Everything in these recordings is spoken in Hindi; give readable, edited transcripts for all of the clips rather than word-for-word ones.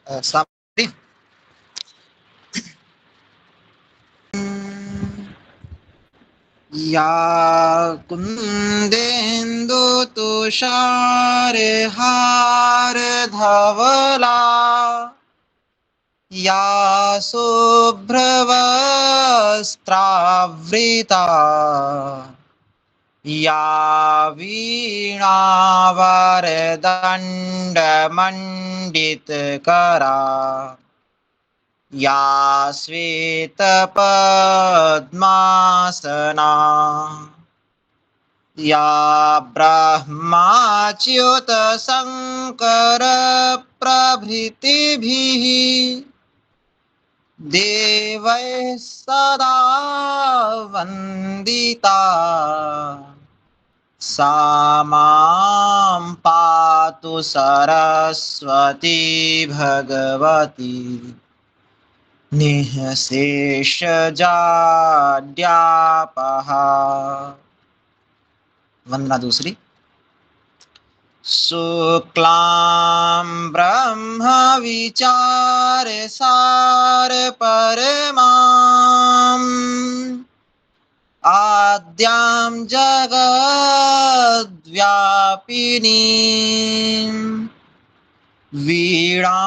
सामग्री या कुन्देन्दु तुषारहार धवला या शुभ्रवस्त्रावृता या वीणावरदण्डमण्डितकरा या श्वेतपद्मासना या ब्रह्माच्युतशङ्करप्रभृतिभिः देवैः सदा वन्दिता सा मां पातु सरस्वती भगवती निःशेषजाड्यापहा। वंदना दूसरी। शुक्लां ब्रह्म विचार सार परमां आद्यां जगद्व्यापिनीं वीणा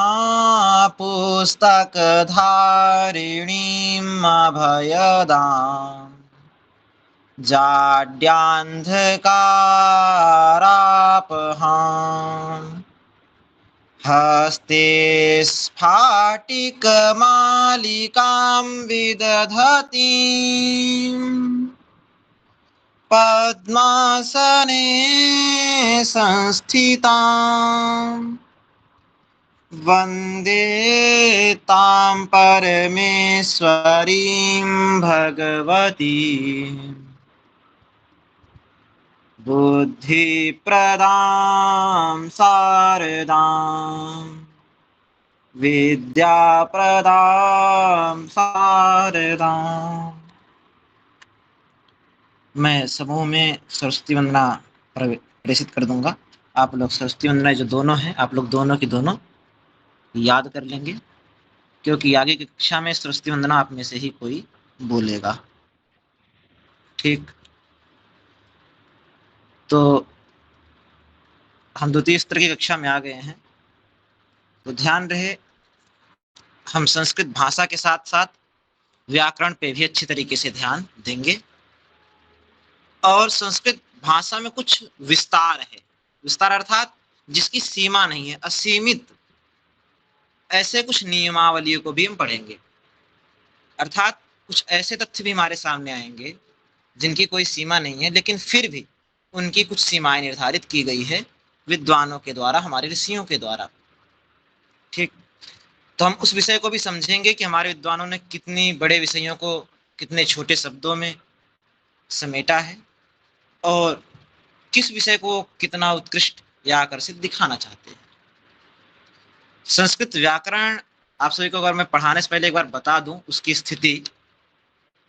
पुस्तकधारिणीं अभयदाम् जाड्यान्धकारापहां हस्ते स्फाटिकमालिकां विदधतीं पद्मासने संस्थितां वन्दे तां परमेश्वरीं भगवतीं बुद्धिप्रदां शारदां विद्याप्रदां शारदां। मैं समूह में सरस्वती वंदना प्रेषित कर दूंगा। आप लोग सरस्वती वंदना जो दोनों हैं, आप लोग दोनों की दोनों याद कर लेंगे, क्योंकि आगे की कक्षा में सरस्वती वंदना आप में से ही कोई बोलेगा। ठीक, तो हम द्वितीय स्तर की कक्षा में आ गए हैं, तो ध्यान रहे हम संस्कृत भाषा के साथ साथ व्याकरण पे भी अच्छी तरीके से ध्यान देंगे। और संस्कृत भाषा में कुछ विस्तार है, विस्तार अर्थात जिसकी सीमा नहीं है, असीमित ऐसे कुछ नियमावलियों को भी हम पढ़ेंगे। अर्थात कुछ ऐसे तथ्य भी हमारे सामने आएंगे जिनकी कोई सीमा नहीं है, लेकिन फिर भी उनकी कुछ सीमाएं निर्धारित की गई है विद्वानों के द्वारा, हमारे ऋषियों के द्वारा। ठीक, तो हम उस विषय को भी समझेंगे कि हमारे विद्वानों ने कितनी बड़े विषयों को कितने छोटे शब्दों में समेटा है और किस विषय को कितना उत्कृष्ट या आकर्षित दिखाना चाहते हैं। संस्कृत व्याकरण आप सभी को अगर मैं पढ़ाने से पहले एक बार बता दूं उसकी स्थिति,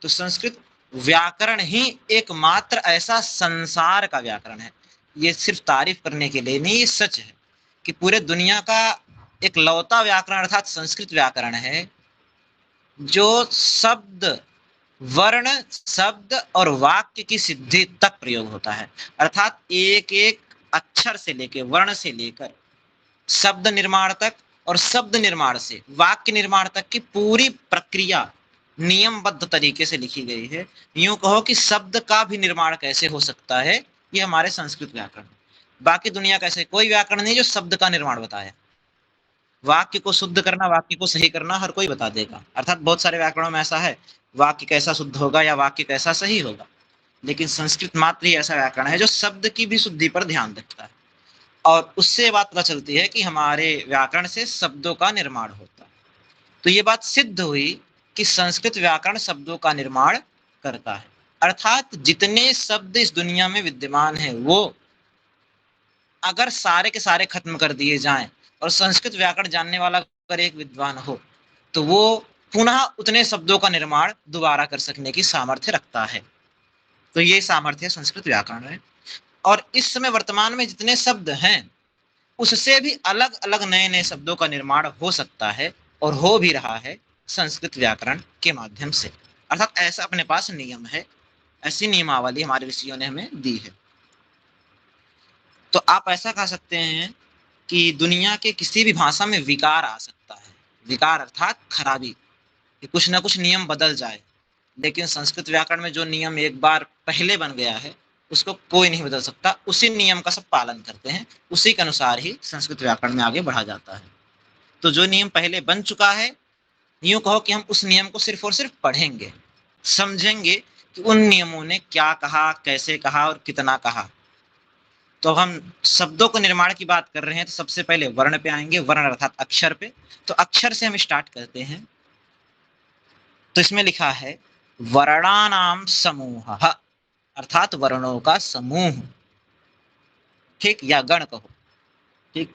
तो संस्कृत व्याकरण ही एकमात्र ऐसा संसार का व्याकरण है, ये सिर्फ तारीफ करने के लिए नहीं, ये सच है कि पूरे दुनिया का एक लौता व्याकरण अर्थात संस्कृत व्याकरण है जो शब्द, वर्ण, शब्द और वाक्य की सिद्धि तक प्रयोग होता है। अर्थात एक एक अक्षर से लेकर, वर्ण से लेकर शब्द निर्माण तक और शब्द निर्माण से वाक्य निर्माण तक की पूरी प्रक्रिया नियमबद्ध तरीके से लिखी गई है। यूं कहो कि शब्द का भी निर्माण कैसे हो सकता है, ये हमारे संस्कृत व्याकरण। बाकी दुनिया का ऐसे कोई व्याकरण नहीं जो शब्द का निर्माण बताए। वाक्य को शुद्ध करना, वाक्य को सही करना हर कोई बता देगा। अर्थात बहुत सारे व्याकरणों में ऐसा है वाक्य कैसा शुद्ध होगा या वाक्य कैसा सही होगा, लेकिन संस्कृत मात्र ही ऐसा व्याकरण है जो शब्द की भी शुद्धि पर ध्यान रखता है। और उससे बात पता चलती है कि हमारे व्याकरण से शब्दों का निर्माण होता है। तो ये बात सिद्ध हुई कि संस्कृत व्याकरण शब्दों का निर्माण करता है। अर्थात जितने शब्द इस दुनिया में विद्यमान है वो अगर सारे के सारे खत्म कर दिए जाएं और संस्कृत व्याकरण जानने वाला अगर एक विद्वान हो तो वो पुनः उतने शब्दों का निर्माण दोबारा कर सकने की सामर्थ्य रखता है। तो ये सामर्थ्य संस्कृत व्याकरण है। और इस समय वर्तमान में जितने शब्द हैं उससे भी अलग अलग नए नए शब्दों का निर्माण हो सकता है और हो भी रहा है संस्कृत व्याकरण के माध्यम से। अर्थात ऐसा अपने पास नियम है, ऐसी नियमावली हमारे ऋषियों ने हमें दी है। तो आप ऐसा कह सकते हैं कि दुनिया के किसी भी भाषा में विकार आ सकता है, विकार अर्थात खराबी, कि कुछ ना कुछ नियम बदल जाए, लेकिन संस्कृत व्याकरण में जो नियम एक बार पहले बन गया है उसको कोई नहीं बदल सकता। उसी नियम का सब पालन करते हैं, उसी के अनुसार ही संस्कृत व्याकरण में आगे बढ़ा जाता है। तो जो नियम पहले बन चुका है, यूं कहो कि हम उस नियम को सिर्फ और सिर्फ पढ़ेंगे, समझेंगे कि उन नियमों ने क्या कहा, कैसे कहा और कितना कहा। तो अब हम शब्दों को निर्माण की बात कर रहे हैं, तो सबसे पहले वर्ण पे आएंगे, वर्ण अर्थात अक्षर पे। तो अक्षर से हम स्टार्ट करते हैं। तो इसमें लिखा है वर्णानाम समूह, अर्थात वर्णों का समूह, ठीक, या गण कहो, ठीक।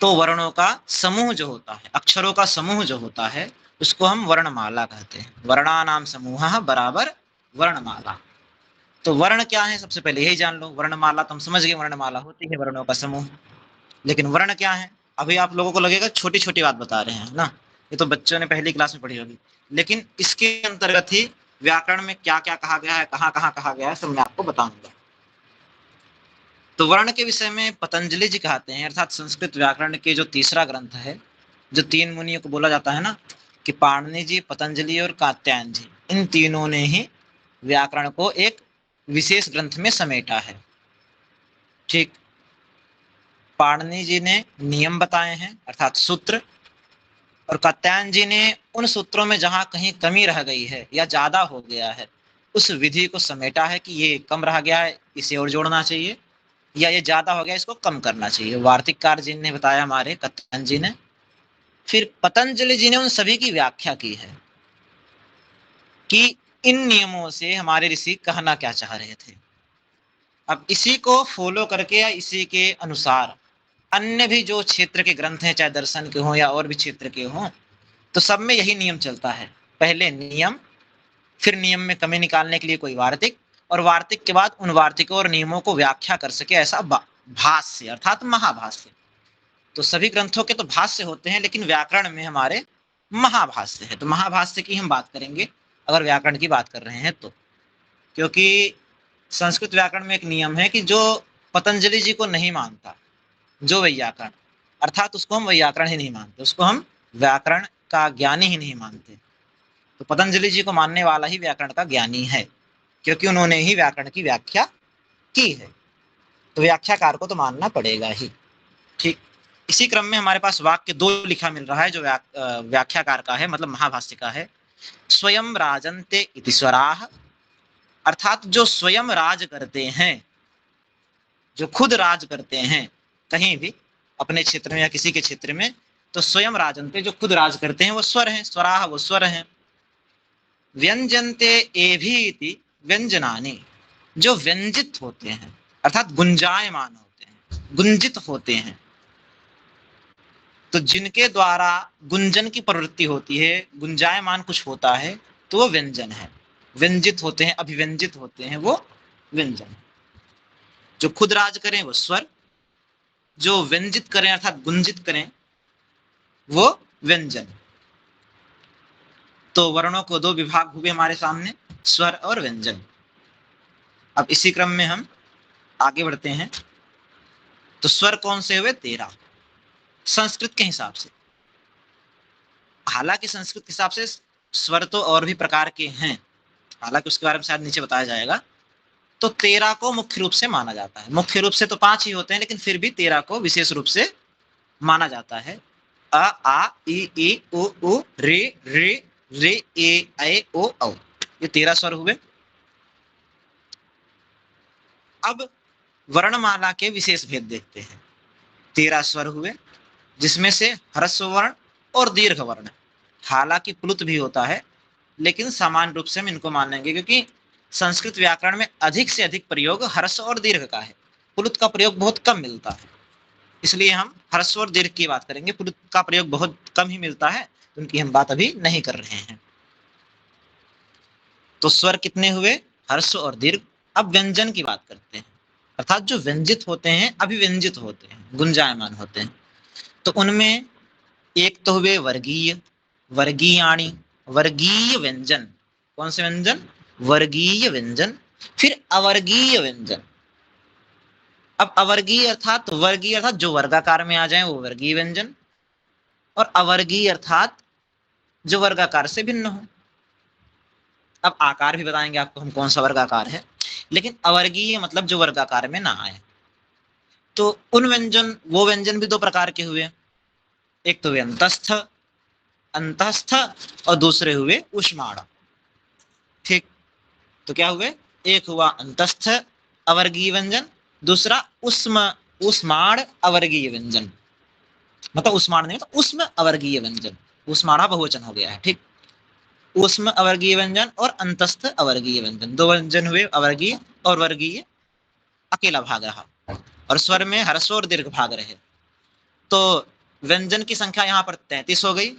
तो वर्णों का समूह जो होता है, अक्षरों का समूह जो होता है, उसको हम वर्णमाला कहते हैं। वर्णानाम समूह बराबर वर्णमाला। तो वर्ण क्या है, सबसे पहले यही जान लो। वर्णमाला तो हम समझ गए, वर्णमाला होती है वर्णों का समूह। लेकिन वर्ण क्या है, अभी आप लोगों को लगेगा छोटी छोटी बात बता रहे हैं ना, ये तो बच्चों ने पहली क्लास में पढ़ी होगी, लेकिन इसके अंतर्गत ही व्याकरण में क्या क्या कहा गया है, कहाँ कहाँ कहा गया है, सब मैं आपको बताऊंगा। तो वर्ण के विषय में पतंजलि जी कहते हैं, अर्थात संस्कृत व्याकरण के जो तीसरा ग्रंथ है, जो तीन मुनियों को बोला जाता है ना, कि पाणिनि जी, पतंजलि और कात्यायन जी, इन तीनों ने ही व्याकरण को एक विशेष ग्रंथ में समेटा है, ठीक। पाणिनि जी ने नियम बताए हैं अर्थात सूत्र, और कात्यायन जी ने उन सूत्रों में जहां कहीं कमी रह गई है या ज्यादा हो गया है, उस विधि को समेटा है कि ये कम रह गया है, इसे और जोड़ना चाहिए, या ये ज्यादा हो गया, इसको कम करना चाहिए। वार्तिककार जी ने बताया, हमारे कात्यायन जी ने। फिर पतंजलि जी ने उन सभी की व्याख्या की है कि इन नियमों से हमारे ऋषि कहना क्या चाह रहे थे। अब इसी को फॉलो करके या इसी के अनुसार अन्य भी जो क्षेत्र के ग्रंथ हैं, चाहे दर्शन के हों या और भी क्षेत्र के हों, तो सब में यही नियम चलता है। पहले नियम, फिर नियम में कमी निकालने के लिए कोई वार्तिक, और वार्तिक के बाद उन वार्तिकों और नियमों को व्याख्या कर सके ऐसा भाष्य अर्थात महाभाष्य। तो सभी ग्रंथों के तो भाष्य होते हैं, लेकिन व्याकरण में हमारे महाभाष्य है। तो महाभाष्य की हम बात करेंगे अगर व्याकरण की बात कर रहे हैं तो, क्योंकि संस्कृत व्याकरण में एक नियम है कि जो पतंजलि जी को नहीं मानता, जो वैयाकरण, अर्थात उसको हम वैयाकरण ही नहीं मानते, उसको हम व्याकरण का ज्ञानी ही नहीं मानते। तो पतंजलि जी को मानने वाला ही व्याकरण का ज्ञानी है, क्योंकि उन्होंने ही व्याकरण की व्याख्या की है। तो व्याख्याकार को तो मानना पड़ेगा ही, ठीक। इसी क्रम में हमारे पास वाक्य दो लिखा मिल रहा है, जो व्याख्याकार का है, मतलब महाभाष्य का है। स्वयं राजन्ते इति स्वराः, अर्थात जो स्वयं राज करते हैं, जो खुद राज करते हैं कहीं भी, अपने क्षेत्र में या किसी के क्षेत्र में, तो स्वयं राजन्ते, जो खुद राज करते हैं, वो स्वर हैं, स्वराः वो स्वर हैं। व्यंजनते एभीति व्यंजनानि, जो व्यंजित होते हैं अर्थात गुंजायमान होते हैं, गुंजित होते हैं। तो जिनके द्वारा गुंजन की प्रवृत्ति होती है, गुंजायमान कुछ होता है, तो वो व्यंजन है। व्यंजित होते हैं, अभिव्यंजित होते हैं, वो व्यंजन। जो खुद राज करें वो स्वर, जो व्यंजित करें अर्थात गुंजित करें वो व्यंजन। तो वर्णों को दो विभाग हुए हमारे सामने, स्वर और व्यंजन। अब इसी क्रम में हम आगे बढ़ते हैं। तो स्वर कौन से हुए? 13 संस्कृत के हिसाब से। हालांकि संस्कृत के हिसाब से स्वर तो और भी प्रकार के हैं, हालांकि उसके बारे में शायद नीचे बताया जाएगा। तो 13 को मुख्य रूप से माना जाता है। मुख्य रूप से तो 5 ही होते हैं, लेकिन फिर भी 13 को विशेष रूप से माना जाता है। अ आ इ उ उ रे रे रे ए ऐ ओ औ, ये 13 स्वर हुए। अब वर्णमाला के विशेष भेद देखते हैं। 13 स्वर हुए, जिसमें से ह्रस्व वर्ण और दीर्घ वर्ण, हालांकि प्लुत भी होता है, लेकिन सामान्य रूप से हम इनको मानेंगे, क्योंकि संस्कृत व्याकरण में अधिक से अधिक प्रयोग ह्रस्व और दीर्घ का है। प्लुत का प्रयोग बहुत कम मिलता है, इसलिए हम ह्रस्व और दीर्घ की बात करेंगे। प्लुत का प्रयोग बहुत कम ही मिलता है, उनकी हम बात अभी नहीं कर रहे हैं। तो स्वर कितने हुए? ह्रस्व और दीर्घ। अब व्यंजन की बात करते हैं। अर्थात जो व्यंजित होते हैं, अभिव्यंजित होते हैं, गुंजायमान होते हैं। तो उनमें एक तो हुए वर्गीय, वर्गीयाणी, वर्गीय व्यंजन। कौन से व्यंजन? वर्गीय व्यंजन। फिर अवर्गीय व्यंजन। अब अवर्गीय अर्थात, वर्गीय अर्थात जो वर्गाकार में आ जाए वो वर्गीय व्यंजन, और अवर्गीय अर्थात जो वर्गाकार से भिन्न हो। अब आकार भी बताएंगे आपको हम कौन सा वर्गाकार है, लेकिन अवर्गीय मतलब जो वर्गाकार में ना आए। तो उन व्यंजन, वो व्यंजन भी दो प्रकार के हुए, एक तो हुए अंतस्थ, अंतस्थ, और दूसरे हुए ऊष्माण। ठीक, तो क्या हुए? एक हुआ अंतस्थ अवर्गीय व्यंजन, दूसरा उष्म, ऊष्माण अवर्गीय व्यंजन। मतलब ऊष्माण नहीं, मतलब उष्म अवर्गीय व्यंजन, ऊष्माणा बहुवचन हो गया है। ठीक, ऊष्म अवर्गीय व्यंजन और अंतस्थ अवर्गीय व्यंजन, दो व्यंजन हुए, अवर्गीय और वर्गीय अकेला भाग रहा, और स्वर में ह्रस्व और दीर्घ भाग रहे। तो व्यंजन की संख्या यहाँ पर 33 हो गई,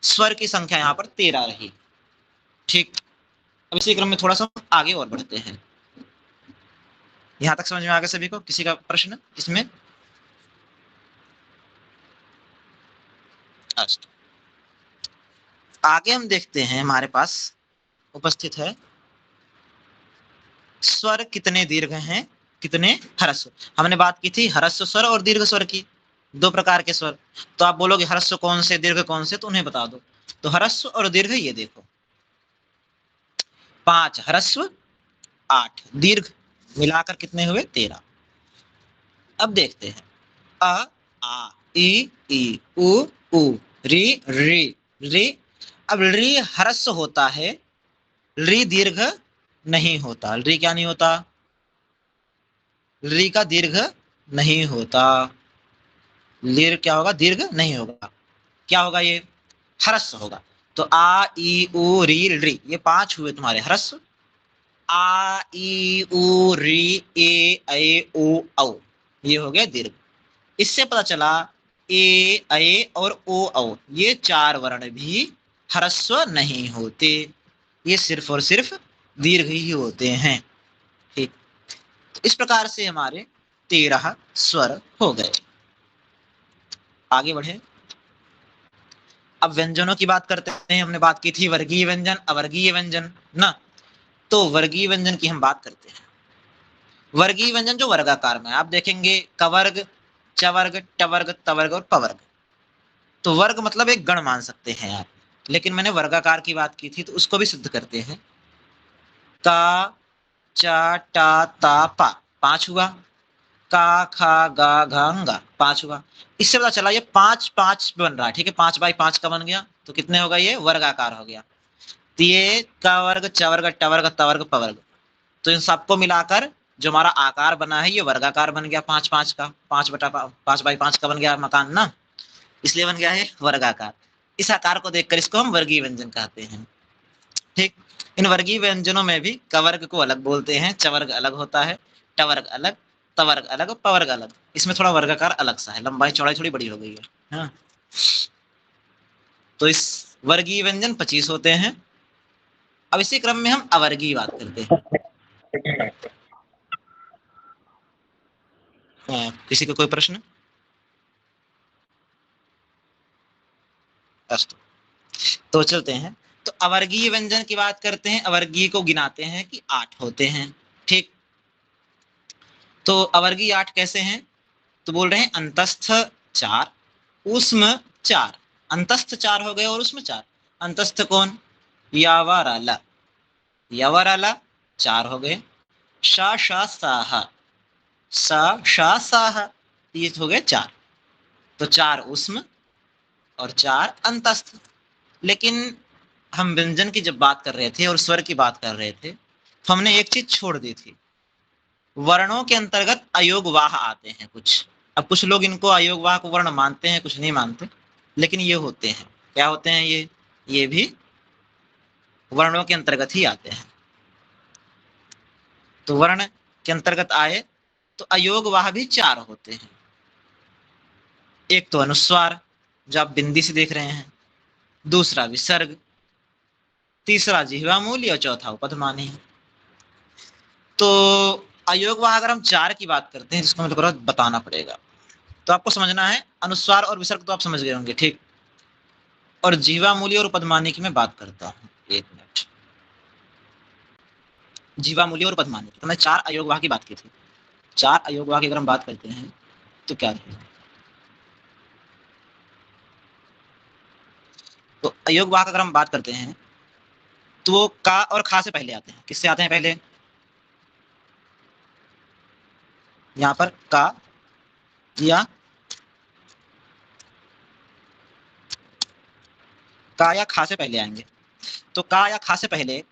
स्वर की संख्या यहाँ पर 13 रही। ठीक, अब इसी क्रम में थोड़ा सा आगे और बढ़ते हैं। यहां तक समझ में आ गया सभी को? किसी का प्रश्न इसमें? अच्छा, आगे हम देखते हैं, हमारे पास उपस्थित है स्वर कितने दीर्घ हैं, कितने ह्रस्व। हमने बात की थी ह्रस्व स्वर और दीर्घ स्वर की, दो प्रकार के स्वर। तो आप बोलोगे ह्रस्व कौन से, दीर्घ कौन से, तो उन्हें बता दो। तो ह्रस्व और दीर्घ ये देखो, 5 ह्रस्व, 8 दीर्घ, मिलाकर कितने हुए? 13। अब देखते हैं, अ, आ, ई, उ, री, री, री। अब री ह्रस्व होता है, री दीर्घ नहीं होता। री क्या नहीं होता? री का दीर्घ नहीं होता। लीर क्या होगा? दीर्घ नहीं होगा। क्या होगा? ये ह्रस्व होगा। तो आ, ई, उ, री, री, ये 5 हुए तुम्हारे ह्रस्व। आ, ई, उ, री, ए, ओ, औ, ये हो गया दीर्घ। इससे पता चला ए, और ओ, ये 4 वर्ण भी ह्रस्व नहीं होते, ये सिर्फ और सिर्फ दीर्घ ही होते हैं। ठीक, तो इस प्रकार से हमारे 13 स्वर हो गए। आगे बढ़े, अब व्यंजनों की बात करते हैं। हमने बात की थी वर्गीय व्यंजन, अवर्गीय व्यंजन ना। तो वर्गीय व्यंजन की हम बात करते हैं। वर्गीय व्यंजन जो वर्गाकार में, आप देखेंगे कवर्ग, चवर्ग, टवर्ग, तवर्ग और पवर्ग। तो वर्ग मतलब एक गण मान सकते हैं आप, लेकिन मैंने वर्गाकार की बात की थी, तो उसको भी सिद्ध करते हैं। का, चा, टा, ता, पा, 5 हुआ। का, खा, गा, घा, गा, 5 हुआ। इससे पता चला ये 5 5 बन रहा है। ठीक है, 5 बाई 5 का बन गया, तो कितने होगा? ये वर्गाकार हो गया। तो ये का वर्ग, चवर्ग, टवर्ग, तवर्ग, पवर्ग, तो इन सबको मिलाकर जो हमारा आकार बना है ये वर्गाकार बन गया। 5 5 का, 5 बाई 5 का बन गया मकान ना, इसलिए बन गया है वर्गाकार। इस आकार को देखकर इसको हम वर्गीय व्यंजन कहते हैं। ठीक, इन वर्गीय व्यंजनों में भी कवर्ग को अलग बोलते हैं, चवर्ग अलग होता है, टवर्ग अलग, तवर्ग अलग, पवर्ग अलग। इसमें थोड़ा वर्गाकार अलग सा है, लंबाई चौड़ाई थोड़ी बड़ी हो गई है। हाँ, तो इस वर्गीय व्यंजन 25 होते हैं। अब इसी क्रम में हम अवर्गीय बात करते हैं। किसी को कोई प्रश्न? अस्तु, तो चलते हैं। तो अवर्गीय व्यंजन की बात करते हैं। अवर्गीय को गिनाते हैं कि 8 होते हैं। ठीक, तो अवर्गीय 8 कैसे हैं? तो बोल रहे हैं अंतस्थ 4, उष्म 4। अंतस्थ 4 हो गए और उष्म 4। अंतस्थ कौन? यावराला, यवराला 4 हो गए। शा, शा, साह, सा, शा, साह, ये हो गए 4। तो 4 उष्म और 4 अंतस्थ। लेकिन हम व्यंजन की जब बात कर रहे थे और स्वर की बात कर रहे थे, तो हमने एक चीज छोड़ दी थी। वर्णों के अंतर्गत अयोगवाह आते हैं कुछ। अब कुछ लोग इनको अयोगवाह को वर्ण मानते हैं, कुछ नहीं मानते, लेकिन ये होते हैं। क्या होते हैं ये भी वर्णों के अंतर्गत ही आते हैं। तो वर्ण के अंतर्गत आए तो अयोगवाह भी 4 होते हैं। एक तो अनुस्वार, जो आप बिंदी से देख रहे हैं, दूसरा विसर्ग, तीसरा जिह्वा मूली और चौथा उपधमानी। तो अयोगवाह अगर हम 4 की बात करते हैं जिसको मतलब बताना पड़ेगा, तो आपको समझना है अनुस्वार और विसर्ग तो आप समझ गए होंगे, ठीक। और जीवामूली और उपधमानी की मैं बात करता हूँ, 1 मिनट। जीवामूली और उपधमानी तो मैं 4 अयोगवाह की बात की थी। 4 अयोगवाह की अगर हम बात करते हैं तो क्या है? तो अयोगवाह अगर हम बात करते हैं तो वो का और खा से पहले आते हैं। किससे आते हैं पहले? यहाँ पर का या खा से पहले आएंगे। तो का या खा से पहले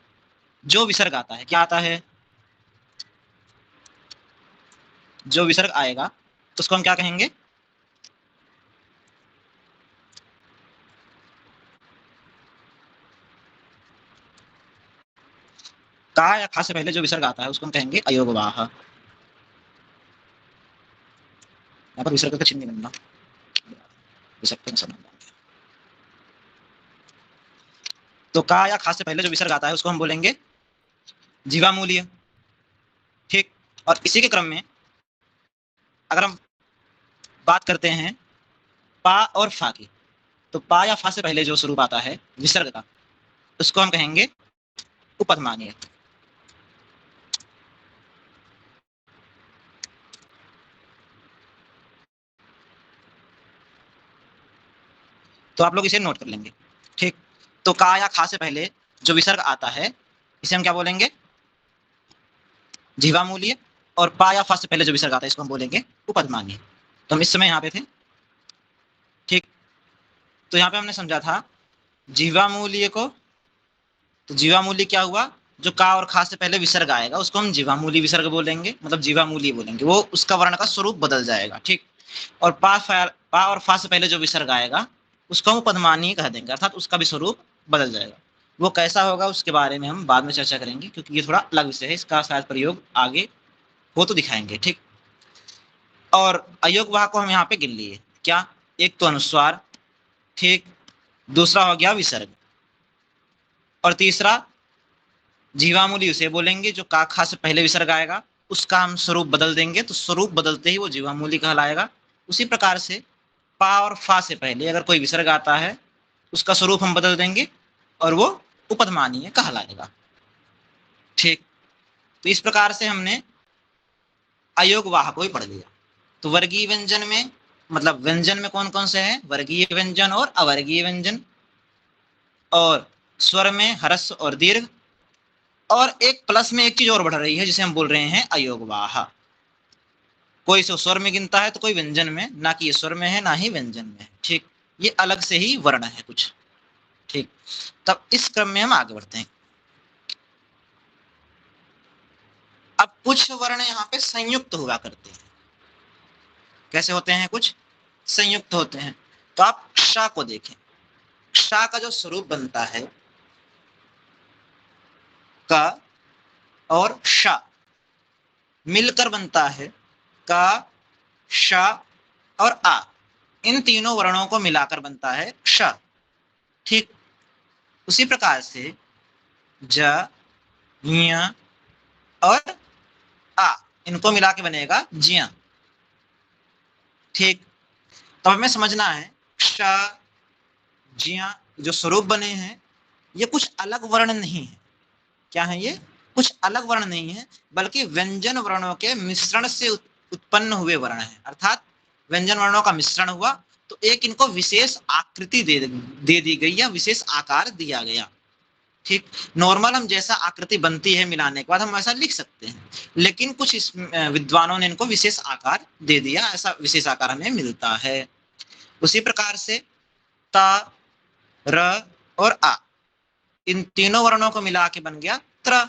जो विसर्ग आता है, क्या आता है? जो विसर्ग आएगा उसको हम क्या कहेंगे? का या खा से पहले जो विसर्ग आता है उसको हम कहेंगे अयोगवाह। यहाँ पर विसर्ग का चिन्ह नहीं बनना, विसर्ग का तो का या खा से पहले जो विसर्ग आता है उसको हम बोलेंगे जीवामूल्य, ठीक। और इसी के क्रम में अगर हम बात करते हैं पा और फा की, तो पा या फा से पहले जो स्वरूप आता है विसर्ग का उसको हम कहेंगे उपधमानीय। तो आप लोग इसे नोट कर लेंगे, ठीक। तो का या खा से पहले जो विसर्ग आता है इसे हम क्या बोलेंगे? जीवामूल्य। और पा या फा से पहले जो विसर्ग आता है इसको हम बोलेंगे उपधमानीय। तो हम इस समय यहाँ पे थे, ठीक। तो यहाँ पे हमने समझा था जीवामूल्य को, तो जीवामूल्य क्या हुआ? जो का और खा से पहले विसर्ग आएगा उसको हम जीवामूल्य विसर्ग बोलेंगे, मतलब जीवामूल्य बोलेंगे, वो उसका वर्ण का स्वरूप बदल जाएगा, ठीक। और पा और फा से पहले जो विसर्ग आएगा उसको हम उपधमानीय कह देंगे, अर्थात उसका भी स्वरूप बदल जाएगा। वो कैसा होगा उसके बारे में हम बाद में चर्चा करेंगे, क्योंकि ये थोड़ा अलग विषय है, इसका शायद प्रयोग आगे हो तो दिखाएंगे, ठीक। और अयोगवाह को हम यहाँ पे गिन लिए, क्या? एक तो अनुस्वार, ठीक। दूसरा हो गया विसर्ग, और तीसरा जीवामूली उसे बोलेंगे जो का खा से पहले विसर्ग आएगा, उसका हम स्वरूप बदल देंगे, तो स्वरूप बदलते ही वो जीवामूली कहलाएगा। उसी प्रकार से पा और फा से पहले अगर कोई विसर्ग आता है उसका स्वरूप हम बदल देंगे और वो उपधमानीय कहलाएगा, ठीक। तो इस प्रकार से हमने अयोगवाह को ही पढ़ लिया। तो वर्गीय व्यंजन में, मतलब व्यंजन में कौन कौन से हैं? वर्गीय व्यंजन और अवर्गीय व्यंजन। और स्वर में ह्रस्व और दीर्घ। और एक प्लस में एक चीज और बढ़ रही है जिसे हम बोल रहे हैं अयोगवाह। कोई इसे स्वर में गिनता है तो कोई व्यंजन में, ना कि ये स्वर में है ना ही व्यंजन में, ठीक। ये अलग से ही वर्ण है कुछ, ठीक। तब इस क्रम में हम आगे बढ़ते हैं। अब कुछ वर्ण यहाँ पे संयुक्त हुआ करते हैं। कैसे होते हैं? कुछ संयुक्त होते हैं। तो आप श को देखें, श का जो स्वरूप बनता है क और श मिलकर बनता है का, श और आ। इन तीनों वर्णों को मिलाकर बनता है श, ठीक। उसी प्रकार से ज, ञ और आ, इनको मिला के बनेगा जिया, ठीक। तो हमें समझना है श, जिया जो स्वरूप बने हैं ये कुछ अलग वर्ण नहीं है। क्या है ये? कुछ अलग वर्ण नहीं है, बल्कि व्यंजन वर्णों के मिश्रण से उत्पन्न हुए वर्ण हैं। अर्थात व्यंजन वर्णों का मिश्रण हुआ तो एक इनको विशेष आकृति दे दी गई या विशेष आकार दिया गया, ठीक। नॉर्मल हम जैसा आकृति बनती है मिलाने के बाद हम ऐसा लिख सकते हैं, लेकिन कुछ विद्वानों ने इनको विशेष आकार दे दिया, ऐसा विशेष आकार हमें मिलता है। उसी प्रकार से ता, र और आ, इन तीनों वर्णों को मिला के बन गया त्र।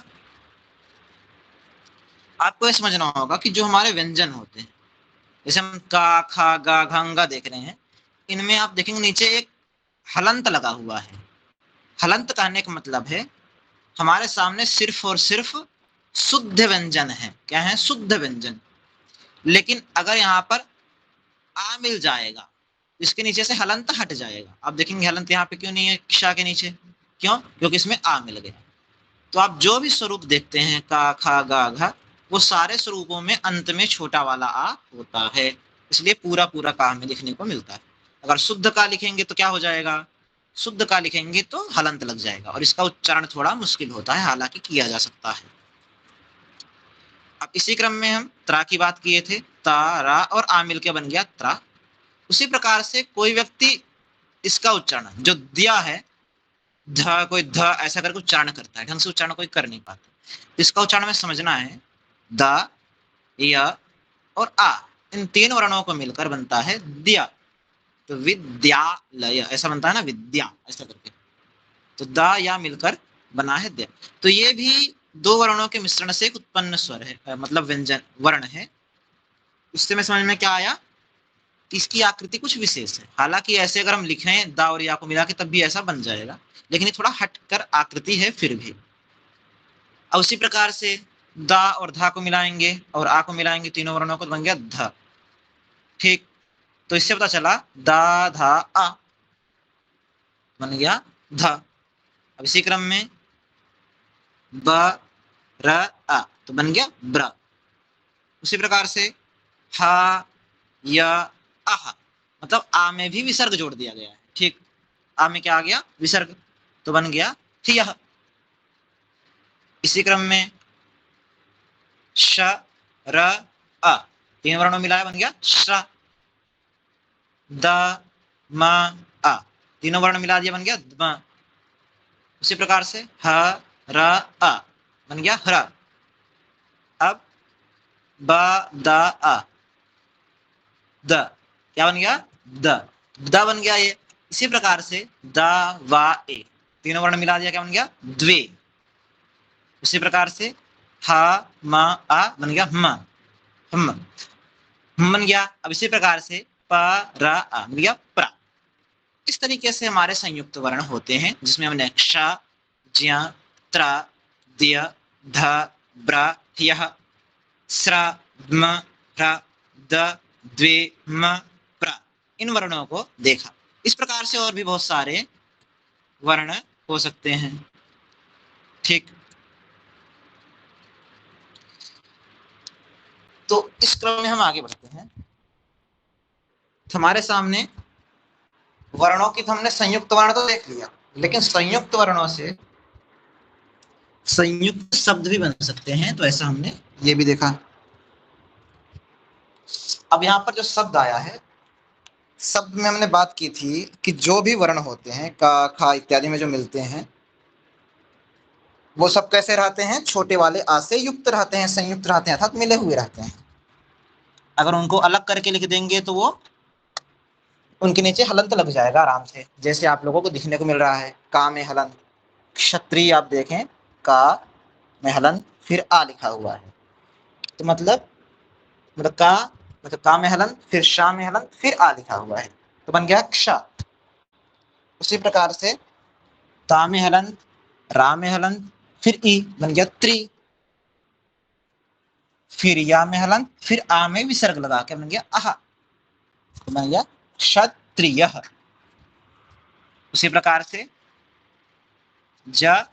आपको यह समझना होगा कि जो हमारे व्यंजन होते हैं, जैसे हम का, खा, गा, घंगा देख रहे हैं, इनमें आप देखेंगे नीचे एक हलंत लगा हुआ है। हलंत कहने का मतलब है हमारे सामने सिर्फ और सिर्फ शुद्ध व्यंजन है। क्या है? शुद्ध व्यंजन। लेकिन अगर यहाँ पर आ मिल जाएगा, इसके नीचे से हलंत हट जाएगा। आप देखेंगे हलंत यहाँ पे क्यों नहीं है क्षा के नीचे? क्यों? क्योंकि इसमें आ मिल गया। तो आप जो भी स्वरूप देखते हैं का, खा, गा, घा, वो सारे स्वरूपों में अंत में छोटा वाला आ होता है, इसलिए पूरा पूरा का हमें लिखने को मिलता है। अगर शुद्ध का लिखेंगे तो क्या हो जाएगा, शुद्ध का लिखेंगे तो हलंत लग जाएगा और इसका उच्चारण थोड़ा मुश्किल होता है, हालांकि किया जा सकता है। अब इसी क्रम में हम त्रा की बात किए थे, ता रा और आ मिलके बन गया त्रा। उसी प्रकार से कोई व्यक्ति इसका उच्चारण जो दिया है, ध कोई ध ऐसा करके उच्चारण करता है, ढंग से उच्चारण कोई कर नहीं पाता, इसका उच्चारण में समझना है द, य और आ, इन तीन वर्णों को मिलकर बनता है दिया। तो विद्यालय ऐसा बनता है ना, विद्या ऐसा करके, तो द या मिलकर बना है दिया। तो ये भी दो वर्णों के मिश्रण से एक उत्पन्न स्वर है, मतलब व्यंजन वर्ण है। इससे में समझ में क्या आया कि इसकी आकृति कुछ विशेष है। हालांकि ऐसे अगर हम लिखें दा और या को मिला के तब भी ऐसा बन जाएगा, लेकिन ये थोड़ा हटकर आकृति है फिर भी। और उसी प्रकार से दा और धा को मिलाएंगे और आ को मिलाएंगे, तीनों वर्णों को, बन गया ध। ठीक, तो इससे पता चला दा धा आ बन गया ध। अब इसी क्रम में ब र आ तो बन गया ब्र। उसी प्रकार से हा या आह, मतलब आ में भी विसर्ग जोड़ दिया गया है। ठीक, आ में क्या आ गया, विसर्ग, तो बन गया थियह। इसी क्रम में श र अ, तीन वर्णों मिलाया बन गया श्र। द म अ, तीनों वर्ण मिला दिया बन गया द्म। उसी प्रकार से ह र अ बन गया ह्र। अब ब द अ, द क्या बन गया, द, द बन गया ये। इसी प्रकार से द व ए, तीनों वर्ण मिला दिया, क्या बन गया द्वे। उसी प्रकार से ह म आ बन गया म, हम बन गया। अब इसी प्रकार से प र आ बन गया प्र। इस तरीके से हमारे संयुक्त वर्ण होते हैं, जिसमें हमने क्ष, ज्ञ, त्र, द्य, ध, ब्र, यह, स्र, म, ह्र, द, द्वे, म, प्र, इन वर्णों को देखा। इस प्रकार से और भी बहुत सारे वर्ण हो सकते हैं। ठीक, तो इस क्रम में हम आगे बढ़ते हैं। हमारे सामने वर्णों की तो हमने संयुक्त वर्ण तो देख लिया, लेकिन संयुक्त वर्णों से संयुक्त शब्द भी बन सकते हैं, तो ऐसा हमने ये भी देखा। अब यहाँ पर जो शब्द आया है, शब्द में हमने बात की थी कि जो भी वर्ण होते हैं का, खा इत्यादि में जो मिलते हैं, वो सब कैसे रहते हैं, छोटे वाले आ से युक्त रहते हैं, संयुक्त रहते हैं, अर्थात मिले हुए रहते हैं। अगर उनको अलग करके लिख देंगे तो वो उनके नीचे हलंत लग जाएगा आराम से, जैसे आप लोगों को दिखने को मिल रहा है, का में हलंत। क्षत्रिय आप देखें, का में हलंत फिर आ लिखा हुआ है, तो मतलब का, मतलब का में हलंत फिर शा में हलंत फिर आ लिखा हुआ है, तो बन गया क्ष। उसी प्रकार से ता में हलंत, रा में हलंत फिर ई, बन गया त्रि। फिर या में हलंत फिर आ में विसर्ग लगा के बन गया आह, तो बन गया क्षत्रिय। उसी प्रकार से ज,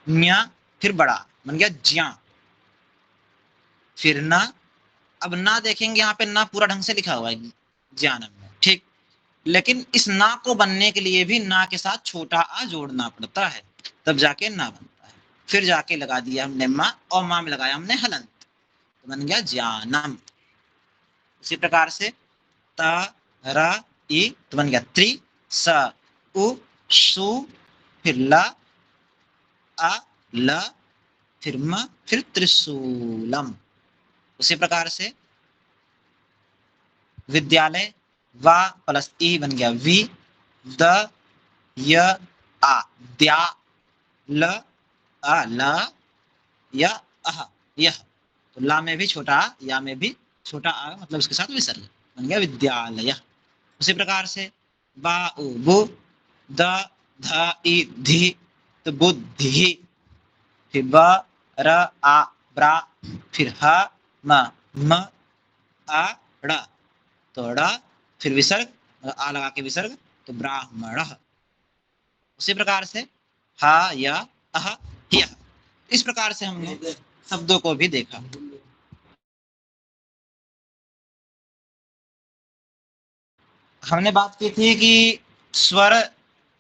न्य फिर बड़ा, बन गया ज्ञा। फिर ना, अब ना देखेंगे यहाँ पे ना पूरा ढंग से लिखा हुआ है ज्ञानम में, ठीक, लेकिन इस ना को बनने के लिए भी ना के साथ छोटा आ जोड़ना पड़ता है, तब जाके ना बनता है। फिर जाके लगा दिया हमने मा, और माँ में लगाया हमने हलंत, तो बन गया ज्ञानम। इसी प्रकार से त, र, ई, तो बन गया त्रि। स, उ, सु, फिर ल, अ, ल, फिर म, फिर त्रिशूलम। उसी प्रकार से विद्यालय, वा प्लस ई बन गया वी। द, य, आ, द्या, ल, आ, ल, य, अह, यह, तो ला में भी छोटा आ, या में भी छोटा आ, मतलब उसके साथ विसर्ग, बन गया विद्यालय। उसी प्रकार से बा, उ, बु, द, ध, ई, धी, तो बुद्धि। फिर ब, र, आ, ब्रा, फिर ह, म, आ, ड़, तो ड़, फिर विसर्ग, आ लगा के विसर्ग, तो ब्राह्मण। उसी प्रकार से हा, या, अह, यह। इस प्रकार से हमने शब्दों को भी देखा। हमने बात की थी कि स्वर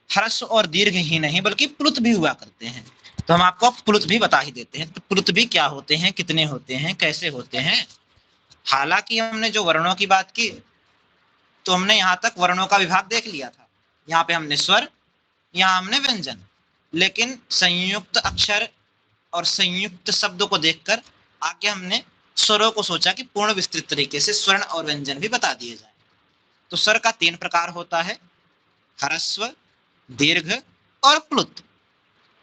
ह्रस्व और दीर्घ ही नहीं बल्कि प्लुत भी हुआ करते हैं। तो हम आपको प्लुत भी बता ही देते हैं। तो प्लुत भी क्या होते हैं, कितने होते हैं, कैसे होते हैं। हालांकि हमने जो वर्णों की बात की तो हमने यहाँ तक वर्णों का विभाग देख लिया था। यहाँ पे हमने स्वर, यहाँ हमने व्यंजन, लेकिन संयुक्त अक्षर और संयुक्त शब्दों को देखकर आगे हमने स्वरों को सोचा कि पूर्ण विस्तृत तरीके से स्वर्ण और व्यंजन भी बता दिए जाए। तो स्वर का 3 प्रकार होता है, ह्रस्व, दीर्घ और प्लुत।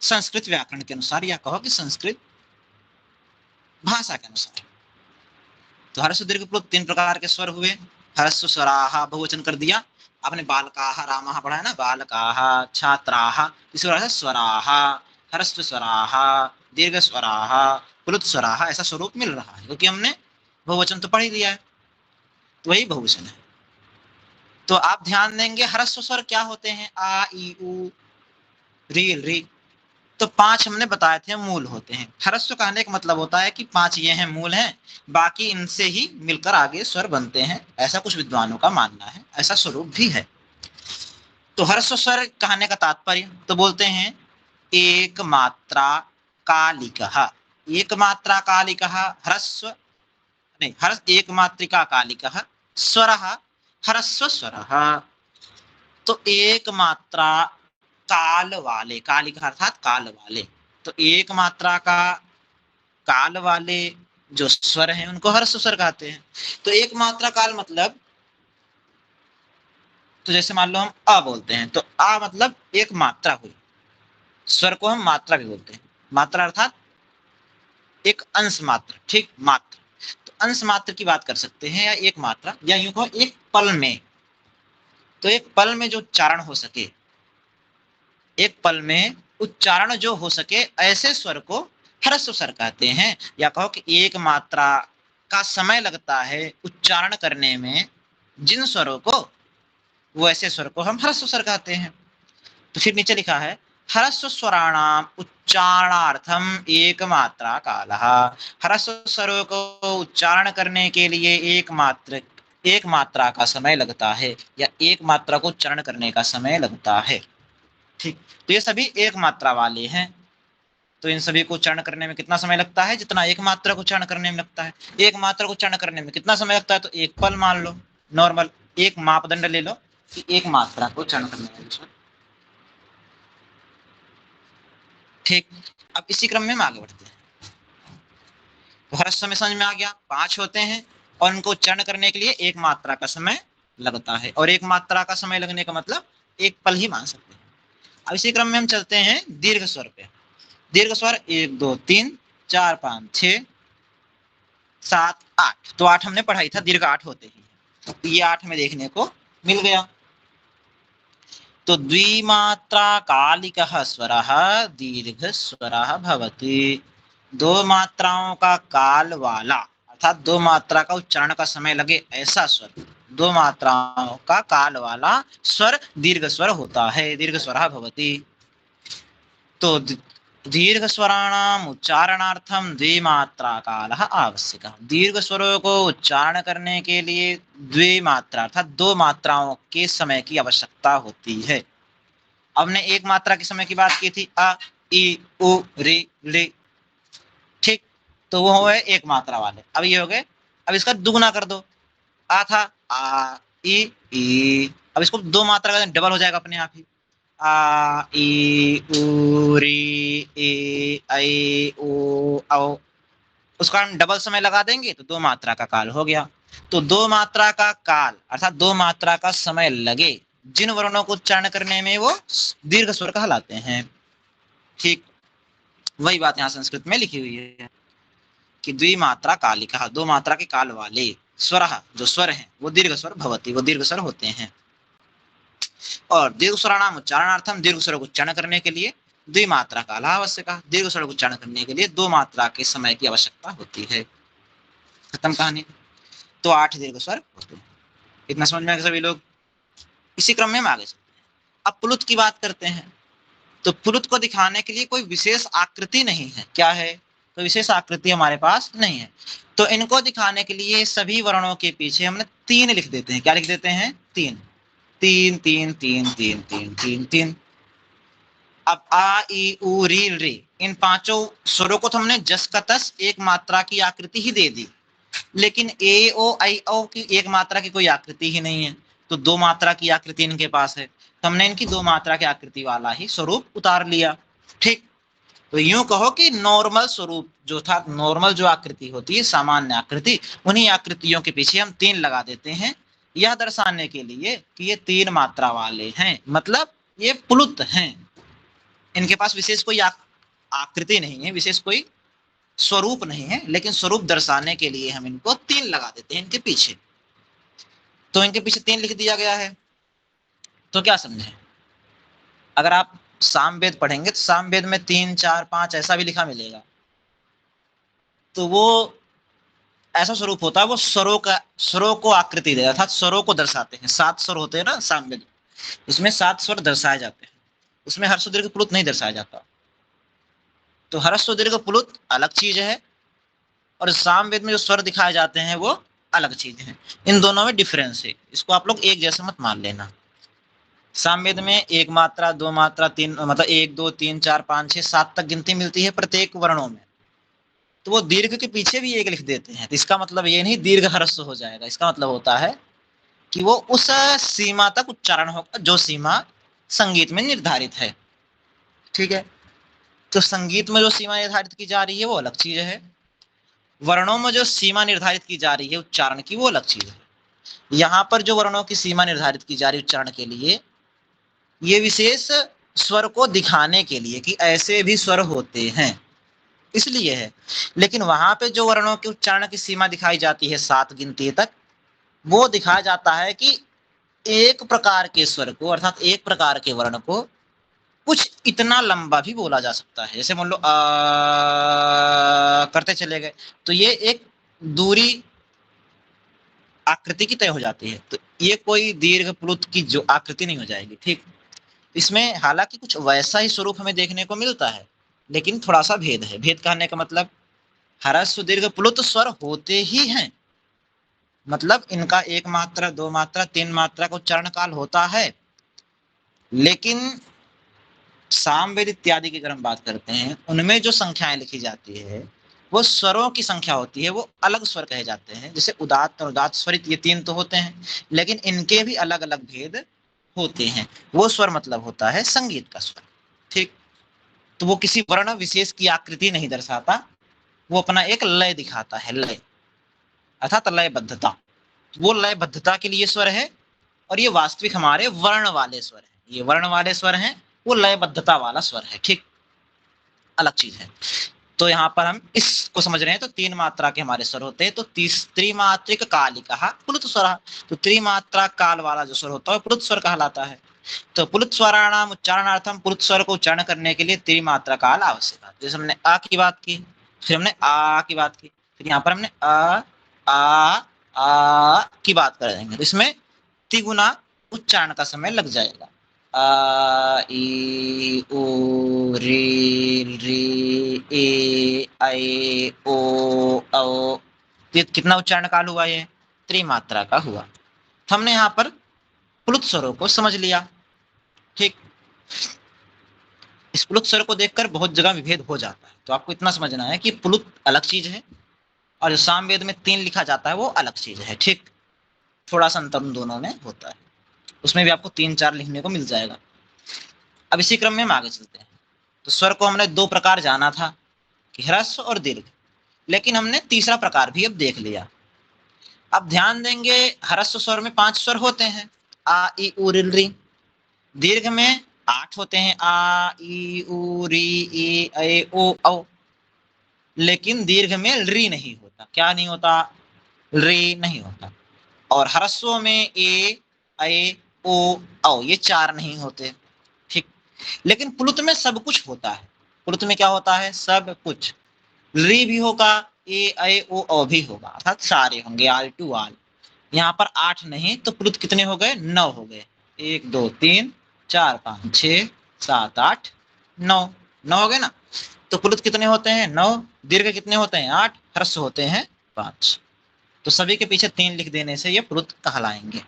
संस्कृत व्याकरण के अनुसार या कहो कि संस्कृत भाषा के अनुसार। तो ह्रस्व दीर्घ प्लुत 3 प्रकार के स्वर हुए। ह्रस्व स्वराहा बहुवचन कर दिया आपने, बालकाहा रामाहा पढ़ा है ना, बालकाहा, छात्राहा, इसी तरह से स्वराहा, ह्रस्व स्वराहा, दीर्घ स्वराहा, प्लुत स्वराहा, ऐसा स्वरूप मिल रहा है क्योंकि हमने बहुवचन तो पढ़ ही लिया है, तो वही बहुवचन है। तो आप ध्यान देंगे ह्रस्व स्वर क्या होते हैं, आ ई उ री री। तो 5 हमने बताए थे मूल होते हैं। ह्रस्व कहने का मतलब होता है कि 5 ये हैं मूल हैं, बाकी इनसे ही मिलकर आगे स्वर बनते हैं, ऐसा कुछ विद्वानों का मानना है, ऐसा स्वरूप भी है। तो ह्रस्व स्वर कहने का तात्पर्य तो बोलते हैं एक मात्रा कालिकः, एक मात्रा कालिकः ह्रस्व नहीं हर एक मात्रिका कालिकः स्वरः ह्रस्व स्वरः। तो एक मात्रा काल वाले, कालिका अर्थात काल वाले, तो एक मात्रा का काल वाले जो स्वर हैं उनको ह्रस्व स्वर कहते हैं। तो एक मात्रा काल मतलब, तो जैसे मान लो हम अ बोलते हैं तो आ मतलब एक मात्रा हुई, स्वर को हम मात्रा भी बोलते हैं। मात्रा अर्थात एक अंश मात्र, ठीक, मात्र। तो अंश मात्र की बात कर सकते हैं, या एक मात्रा, या यूं कहो एक पल में। तो एक पल में जो उच्चारण हो सके, एक पल में उच्चारण जो हो सके, ऐसे स्वर को ह्रस्व स्वर कहते हैं। या कहो कि एक मात्रा का समय लगता है उच्चारण करने में जिन स्वरों को, वो ऐसे स्वर को हम ह्रस्व स्वर कहते हैं। तो फिर नीचे लिखा है ह्रस्व स्वराणाम उच्चारणार्थम एक मात्रा कालः। ह्रस्व स्वरों को उच्चारण करने के लिए एक मात्रा का समय लगता है, या एक मात्रा को उच्चारण करने का समय लगता है, ठीक। तो ये सभी एक मात्रा वाले हैं। तो इन सभी को उच्चारण करने में कितना समय लगता है, जितना एक मात्रा को उच्चारण करने में लगता है। एक मात्रा को उच्चारण करने में कितना समय लगता है, तो एक पल मान लो, नॉर्मल एक मापदंड ले लो कि एक मात्रा को उच्चारण करने में, ठीक। अब इसी क्रम में हम आगे बढ़ते हैं। तो हर समय समझ में आ गया, 5 होते हैं और उनको उच्चारण करने के लिए एक मात्रा का समय लगता है, और एक मात्रा का समय लगने का मतलब एक पल ही मान सकते हैं। अब इसी क्रम में हम चलते हैं दीर्घ स्वर पे। दीर्घ स्वर 1 2 3 4 5 6 7 8, तो 8 हमने पढ़ाई था, दीर्घ 8 होते ही, तो ये 8 हमें देखने को मिल गया। तो द्विमात्रा कालिकः स्वरः दीर्घ स्वरः भवति। 2 मात्राओं का काल वाला अर्थात 2 मात्रा का उच्चारण का समय लगे ऐसा स्वर, 2 मात्राओं का काल वाला स्वर दीर्घ स्वर होता है, दीर्घ स्वरः भवति। तो दीर्घ स्वराणाम उच्चारणार्थम द्विमात्रा कालः आवश्यकः। दीर्घ स्वरों को उच्चारण करने के लिए द्विमात्रा अर्थात 2 मात्राओं के समय की आवश्यकता होती है। हमने एक मात्रा के समय की बात की थी, अ ई उ री ली, ठीक। तो वो है एक मात्रा वाले। अब ये हो गए, अब इसका दुगुना कर दो, आ था आ ई, अब इसको 2 मात्रा का डबल हो जाएगा अपने आप ही, आ ई उ री ए ऐ ओ औ। उसका हम डबल समय लगा देंगे तो 2 मात्रा का काल हो गया। तो 2 मात्रा का काल अर्थात 2 मात्रा का समय लगे जिन वर्णों को उच्चारण करने में वो दीर्घ स्वर कहलाते हैं, ठीक। वही बात यहाँ संस्कृत में लिखी हुई है कि द्विमात्रा कालिकः, 2 मात्रा के काल वाले स्वरः जो स्वर हैं वो दीर्घ स्वर भवति, वो दीर्घ स्वर होते हैं। और दीर्घ स्वराणाम उच्चारणार्थम, दीर्घ स्वर को उच्चारण करने के लिए द्विमात्रा काल आवश्यक, दीर्घ स्वर को उच्चारण करने के लिए 2 मात्रा के समय की आवश्यकता होती है। खत्म कहानी। तो 8 दीर्घ स्वर होते हैं। इतना समझ में आ गया सभी लोग। इसी क्रम में हम आगे चलते हैं। अब प्लुत की बात करते हैं। तो प्लुत को दिखाने के लिए कोई विशेष आकृति नहीं है, क्या है, तो विशेष आकृति हमारे पास नहीं है। तो इनको दिखाने के लिए सभी वर्णों के पीछे हमने 3 लिख देते हैं। क्या लिख देते हैं, 3। तीन तीन तीन तीन तीन तीन तीन। अब आ ई उ री इन पांचों स्वरों को तो हमने जस का तस एक मात्रा की आकृति ही दे दी, लेकिन ए ओ आई ओ की एक मात्रा की कोई आकृति ही नहीं है, तो दो मात्रा की आकृति इनके पास है, तो हमने इनकी दो मात्रा की आकृति वाला ही स्वरूप उतार लिया। ठीक, तो यूं कहो कि नॉर्मल स्वरूप जो था, नॉर्मल जो आकृति होती है, सामान्य आकृति, उन्हीं आकृतियों के पीछे हम तीन लगा देते हैं, यह दर्शाने के लिए कि ये तीन मात्रा वाले हैं, मतलब ये प्लुत हैं, इनके पास विशेष कोई आकृति नहीं है, विशेष कोई स्वरूप नहीं है, लेकिन स्वरूप दर्शाने के लिए हम इनको तीन लगा देते हैं इनके पीछे। तो इनके पीछे तीन लिख दिया गया है। तो क्या समझे, अगर आप सामवेद पढ़ेंगे तो सामवेद में 3 4 5 ऐसा भी लिखा मिलेगा, तो वो ऐसा स्वरूप होता है, वो स्वरों को आकृति देता, अर्थात स्वरों को दर्शाते हैं। 7 स्वर होते हैं ना सामवेद, उसमें 7 स्वर दर्शाए जाते हैं, उसमें हर्ष दीर्घ प्लुत नहीं दर्शाया जाता। तो हर्ष दीर्घ प्लुत अलग चीज है, और सामवेद में जो स्वर दिखाए जाते हैं वो अलग चीज है, इन दोनों में डिफरेंस है, इसको आप लोग एक जैसा मत मान लेना। सामवेद में एक मात्रा, दो मात्रा, तीन, मतलब 1 2 3 4 5 6 7 तक गिनती मिलती है प्रत्येक वर्णों में, तो वो दीर्घ के पीछे भी एक लिख देते हैं, तो इसका मतलब ये नहीं दीर्घ ह्रस्व हो जाएगा, इसका मतलब होता है कि वो उस सीमा तक उच्चारण होगा जो सीमा संगीत में निर्धारित है। ठीक है, तो संगीत में जो सीमा निर्धारित की जा रही है वो अलग चीज है, वर्णों में जो सीमा निर्धारित की जा रही है उच्चारण की वो अलग चीज है। यहाँ पर जो वर्णों की सीमा निर्धारित की जा रही है उच्चारण के लिए, ये विशेष स्वर को दिखाने के लिए कि ऐसे भी स्वर होते हैं, इसलिए है। लेकिन वहां पे जो वर्णों के उच्चारण की सीमा दिखाई जाती है 7 गिनती तक, वो दिखाया जाता है कि एक प्रकार के स्वर को, अर्थात एक प्रकार के वर्ण को कुछ इतना लंबा भी बोला जा सकता है। जैसे मान लो करते चले गए, तो ये एक दूरी आकृति की तय हो जाती है, तो ये कोई दीर्घ प्लुत की जो आकृति नहीं हो जाएगी। ठीक, इसमें हालांकि कुछ वैसा ही स्वरूप हमें देखने को मिलता है, लेकिन थोड़ा सा भेद है। भेद कहने का मतलब ह्रस्व दीर्घ प्लुत स्वर होते ही हैं, मतलब इनका एक मात्रा, दो मात्रा, तीन मात्रा का उच्चारण काल होता है, लेकिन सामवेद इत्यादि की अगर हम बात करते हैं, उनमें जो संख्याएं लिखी जाती है वो स्वरों की संख्या होती है, वो अलग स्वर कहे जाते हैं। जैसे उदात्त और उदात्त स्वरित, ये तीन तो होते हैं, लेकिन इनके भी अलग अलग भेद होते हैं। वो स्वर मतलब होता है संगीत का स्वर। ठीक, तो वो किसी वर्ण विशेष की आकृति नहीं दर्शाता, वो अपना एक लय दिखाता है, लय अर्थात लयबद्धता। वो लयबद्धता के लिए स्वर है, और ये वास्तविक हमारे वर्ण वाले स्वर है, ये वर्ण वाले स्वर हैं, वो लयबद्धता वाला स्वर है। ठीक, अलग चीज है। तो यहाँ पर हम इसको समझ रहे हैं, तो 3 मात्रा के हमारे स्वर होते हैं, तो त्रिमात्रिक कालिका प्लुत स्वर, तो त्रिमात्रा काल वाला जो स्वर होता है प्लुत स्वर कहलाता है। तो प्लुत स्वराणाम उच्चारणार्थम, प्लुत स्वर को उच्चारण करने के लिए त्रिमात्रा काल आवश्यक है। जैसे हमने आ की बात की, फिर हमने आ की बात की, फिर यहाँ पर हमने आ की बात करेंगे, तो इसमें तिगुना उच्चारण का समय लग जाएगा। आ ई उ री ए ऐ ओ औ, कितना उच्चारण काल हुआ, ये त्रिमात्रा का हुआ। तो हमने यहाँ पर प्लुत स्वरों को समझ लिया। ठीक, इस प्लुत स्वर को देखकर बहुत जगह विभेद हो जाता है, तो आपको इतना समझना है कि प्लुत अलग चीज है, और जो सामवेद में 3 लिखा जाता है वो अलग चीज है। ठीक, थोड़ा सा अंतर दोनों में होता है, उसमें भी आपको 3 4 लिखने को मिल जाएगा। अब इसी क्रम में हम आगे चलते हैं। तो स्वर को हमने 2 प्रकार जाना था कि ह्रस्व और दीर्घ, लेकिन हमने तीसरा प्रकार भी अब देख लिया। अब ध्यान देंगे, ह्रस्व स्वर में 5 स्वर होते हैं, आ ई उ री। दीर्घ में 8 होते हैं, आ ई उ री ए ऐ ओ औ। लेकिन दीर्घ में री नहीं होता। क्या नहीं होता? री नहीं होता। और ह्रस्व में ए ऐ ओ औ, ये 4 नहीं होते। ठीक, लेकिन प्लुत में सब कुछ होता है। प्लुत में क्या होता है? सब कुछ। री भी होगा, ए ऐ ओ औ भी होगा, अर्थात सारे होंगे, आल टू आल। यहाँ पर 8 नहीं, तो प्लुत कितने हो गए? 9 हो गए। 1 2 3 4 5 6 7 8 9, 9 हो गए ना। तो प्लुत कितने होते हैं? 9। दीर्घ कितने होते हैं? 8। ह्रस्व होते हैं 5। तो सभी के पीछे 3 लिख देने से ये प्लुत कहलाएंगे।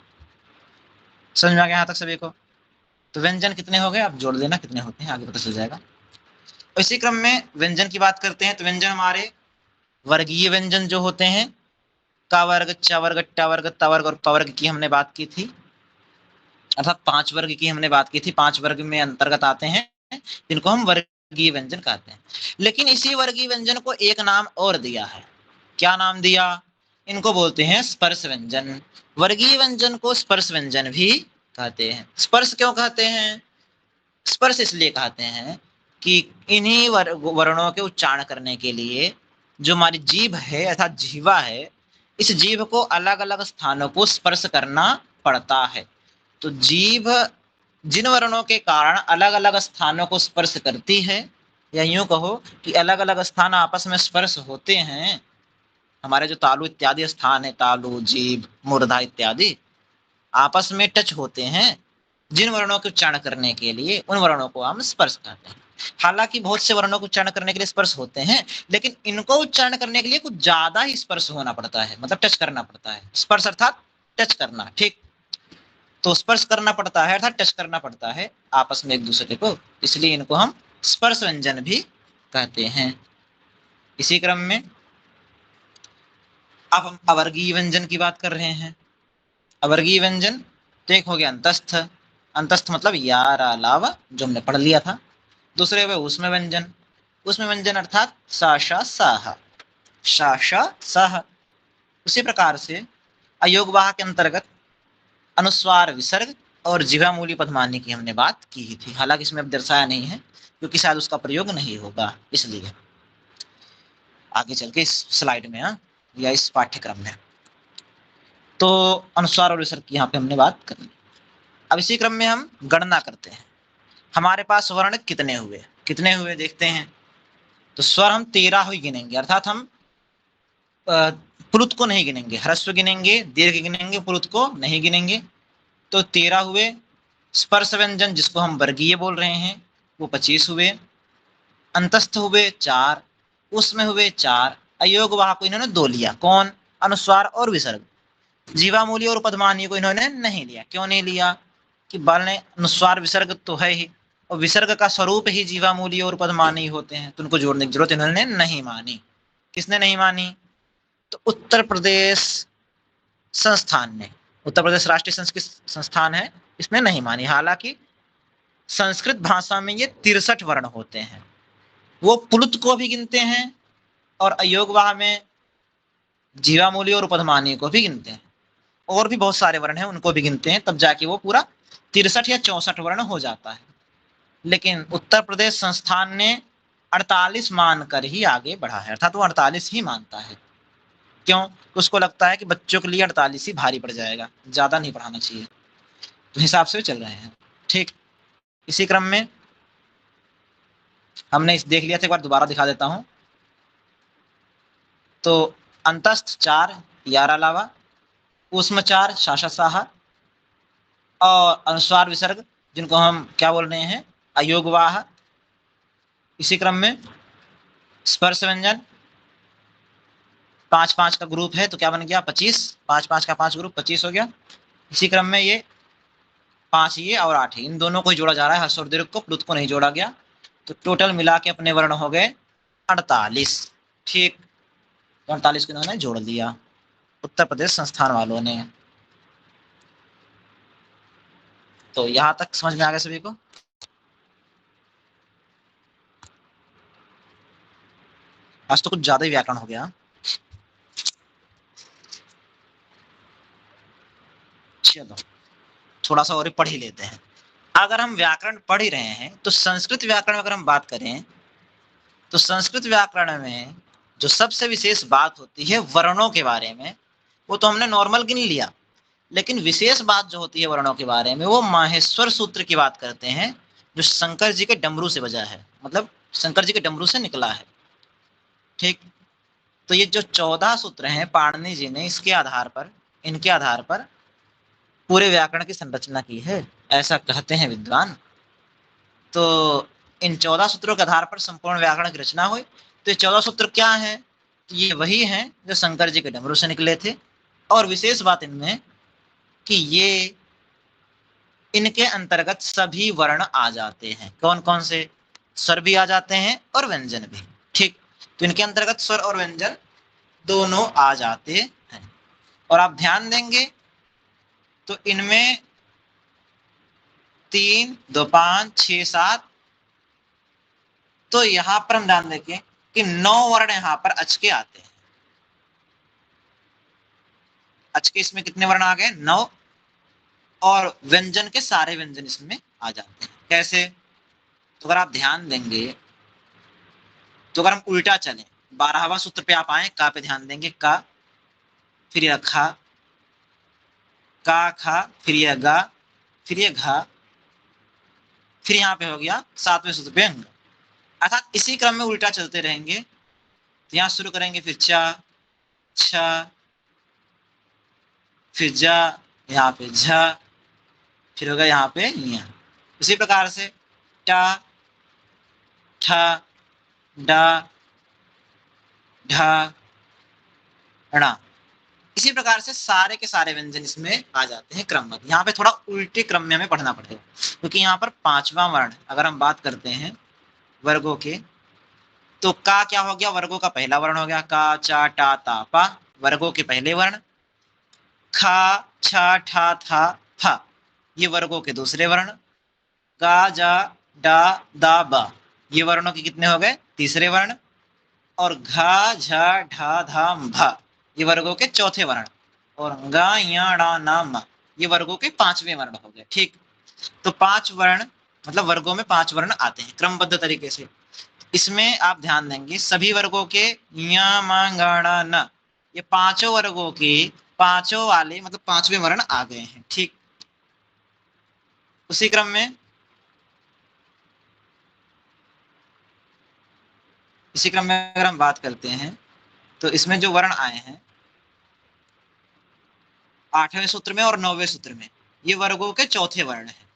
समझ में आ गया यहाँ तक सभी को? तो व्यंजन कितने हो गए, आप जोड़ देना कितने होते हैं, आगे पता चल जाएगा। इसी क्रम में व्यंजन की बात करते हैं, तो व्यंजन हमारे वर्गीय व्यंजन जो होते हैं, का वर्ग, च वर्ग, ट वर्ग, त वर्ग और प वर्ग की हमने बात की थी, अर्थात 5 वर्ग की हमने बात की थी। 5 वर्ग में अंतर्गत आते हैं जिनको हम वर्गीय व्यंजन कहते हैं। लेकिन इसी वर्गीय व्यंजन को एक नाम और दिया है। क्या नाम दिया? इनको बोलते हैं स्पर्श व्यंजन। वर्गीय व्यंजन को स्पर्श व्यंजन भी कहते हैं। स्पर्श क्यों कहते हैं? स्पर्श इसलिए कहते हैं कि इन्हीं वर्णों के उच्चारण करने के लिए जो हमारी जीभ है अर्थात जीवा है, इस जीभ को अलग अलग स्थानों को स्पर्श करना पड़ता है। तो जीभ जिन वर्णों के कारण अलग अलग स्थानों को स्पर्श करती है, या यूं कहो कि अलग अलग स्थान आपस में स्पर्श होते हैं, हमारे जो तालु इत्यादि स्थान है, तालु, जीभ, मूर्धा इत्यादि आपस में टच होते हैं, जिन वर्णों के उच्चारण करने के लिए उन वर्णों को हम स्पर्श कहते हैं। हालांकि बहुत से वर्णों को उच्चारण करने के लिए स्पर्श होते हैं, लेकिन इनको उच्चारण करने के लिए कुछ ज्यादा ही स्पर्श होना पड़ता है, मतलब टच करना पड़ता है। स्पर्श अर्थात टच करना, ठीक। तो स्पर्श करना पड़ता है अर्थात टच करना पड़ता है आपस में एक दूसरे को, इसलिए इनको हम स्पर्श व्यंजन भी कहते हैं। इसी क्रम में अब हम अवर्गीय व्यंजन की बात कर रहे हैं। अवर्गीय व्यंजन तो एक हो गया अंतस्थ, अंतस्थ मतलब यार अलावा, जो हमने पढ़ लिया था। दूसरे हुए उसमें व्यंजन, उसमें व्यंजन अर्थात साशा साहा, शाशा साह। उसी प्रकार से अयोगवाह के अंतर्गत अनुस्वार विसर्ग और जिह्वामूली पदमानी की हमने बात की ही थी। हालांकि इसमें अब दर्शाया नहीं है क्योंकि शायद उसका प्रयोग नहीं होगा, इसलिए आगे चल के इस स्लाइड में या इस पाठ्यक्रम में तो अनुस्वार और विसर्ग की यहाँ पे हमने बात करनी। अब इसी क्रम में हम गणना करते हैं, हमारे पास वर्ण कितने हुए, कितने हुए देखते हैं। तो स्वर हम 13 ही गिनेंगे, अर्थात हम प्लुत को नहीं गिनेंगे, ह्रस्व गिनेंगे, दीर्घ गिनेंगे, प्लुत को नहीं गिनेंगे। तो 13 हुए। स्पर्श व्यंजन जिसको हम वर्गीय बोल रहे हैं वो 25 हुए। अंतस्थ हुए 4, उसमें हुए 4, अयोगवाह को इन्होंने 2 लिया, कौन? अनुस्वार और विसर्ग। जीवामूली और पदमानी को इन्होंने नहीं लिया। क्यों नहीं लिया? कि बाल ने अनुस्वार विसर्ग तो है ही, और विसर्ग का स्वरूप ही जीवामूली और पदमानी होते हैं, तो उनको जोड़ने की जरूरत इन्होंने नहीं मानी। किसने नहीं मानी? तो उत्तर प्रदेश संस्थान ने, उत्तर प्रदेश राष्ट्रीय संस्कृत संस्थान है, इसने नहीं मानी। हालांकि संस्कृत भाषा में ये 63 वर्ण होते हैं, वो पुलुत को भी गिनते हैं और अयोगवाह में जीवामूली और उपधमानी को भी गिनते हैं, और भी बहुत सारे वर्ण हैं उनको भी गिनते हैं, तब जाके वो पूरा 63 या 64 वर्ण हो जाता है। लेकिन उत्तर प्रदेश संस्थान ने 48 मानकर ही आगे बढ़ा है, अर्थात वो 48 ही मानता है। क्यों? उसको लगता है कि बच्चों के लिए 48 ही भारी पड़ जाएगा, ज्यादा नहीं पढ़ाना चाहिए, तो हिसाब से चल रहे हैं, ठीक। इसी क्रम में हमने इस देख लिया था, एक बार दोबारा दिखा देता हूं। तो अंतस्थ 4 यार अलावा, उसमें 4 शाशा साहा, और अनुस्वार विसर्ग जिनको हम क्या बोल रहे हैं? अयोगवाह। इसी क्रम में स्पर्श व्यंजन 5-5 का ग्रुप है, तो क्या बन गया? 25, 5-5 का 5 ग्रुप 25 हो गया। इसी क्रम में ये 5 ये और 8 इन दोनों को ही जोड़ा जा रहा है, हर्ष और दीर्घ को, प्लुत को नहीं जोड़ा गया। तो टोटल मिला के अपने वर्ण हो गए 48, ठीक। 48 को इन्होंने जोड़ दिया उत्तर प्रदेश संस्थान वालों ने। तो यहां तक समझ में आ गया सभी को? आज तो कुछ ज्यादा ही व्याकरण हो गया। चलो थोड़ा सा और पढ़ ही लेते हैं। अगर हम व्याकरण पढ़ ही रहे हैं तो संस्कृत व्याकरण में अगर हम बात करें तो संस्कृत व्याकरण में जो सबसे विशेष बात होती है वर्णों के बारे में, वो तो हमने नॉर्मल गिन लिया, लेकिन विशेष बात जो होती है वर्णों के बारे में, वो माहेश्वर सूत्र की बात करते हैं, जो शंकर जी के डमरू से बजा है, मतलब शंकर जी के डमरू से निकला है, ठीक। तो ये जो 14 सूत्र हैं पाणिनि जी ने इसके आधार पर, इनके आधार पर पूरे व्याकरण की संरचना की है, ऐसा कहते हैं विद्वान। तो इन 14 सूत्रों के आधार पर संपूर्ण व्याकरण की रचना हुई। तो ये 14 सूत्र क्या हैं? तो ये वही हैं जो शंकर जी के डमरू से निकले थे, और विशेष बात इनमें कि ये इनके अंतर्गत सभी वर्ण आ जाते हैं। कौन कौन से? स्वर भी आ जाते हैं और व्यंजन भी। ठीक, तो इनके अंतर्गत स्वर और व्यंजन दोनों आ जाते हैं। और आप ध्यान देंगे तो इनमें 3, 2, 5, 6, 7, तो यहां पर हम ध्यान देंगे कि 9 वर्ण यहां पर अच के आते हैं। अच के इसमें कितने वर्ण आ गए? 9। और व्यंजन के सारे व्यंजन इसमें आ जाते हैं। कैसे? तो अगर आप ध्यान देंगे तो अगर हम उल्टा चलें, 12वां सूत्र पे आप आए, का पे ध्यान देंगे, का, फिर यह खा, का खा, फिर यह गा, फिर यह घा, फिर यहाँ पे हो गया 7वें सूत्र पे अंग। अर्थात इसी क्रम में उल्टा चलते रहेंगे। तो यहाँ शुरू करेंगे, फिर चा, छा, फिर जा, यहाँ पे झा, फिर होगा यहाँ पे या। उसी प्रकार से टा, ठा, डा, ढा, णा। इसी प्रकार से सारे के सारे व्यंजन इसमें आ जाते हैं क्रमबद्ध। यहाँ पे थोड़ा उल्टे क्रम में हमें पढ़ना पड़ेगा, क्योंकि यहाँ पर 5वां वर्ण, अगर हम बात करते हैं वर्गों के, तो का क्या हो गया? वर्गों का पहला वर्ण हो गया। का, चा, टा, ता, पा, वर्गों के पहले वर्ण। खा, छा, ठा, था, फा, ये वर्गों के दूसरे वर्ण। गा, जा, डा, दा, बा, ये वर्णों के कितने हो गए? तीसरे वर्ण। और घा, झा, ढा, धा, भा, ये वर्गों के चौथे वर्ण। और गा, या, डा, ना, मा, ये वर्गों के 5वें वर्ण हो गए। ठीक, तो 5 वर्ण, मतलब वर्गों में 5 वर्ण आते हैं क्रमबद्ध तरीके से। इसमें आप ध्यान देंगे सभी वर्गों के या, मा, गा, डा, ना, ये पांचों वर्गों के पांचों वाले, मतलब 5वें वर्ण आ गए हैं। ठीक, उसी क्रम में अगर हम बात करते हैं तो इसमें जो वर्ण आए हैं 8वें सूत्र में और 9वें सूत्र में, ये वर्गों के चौथे वर्ण है।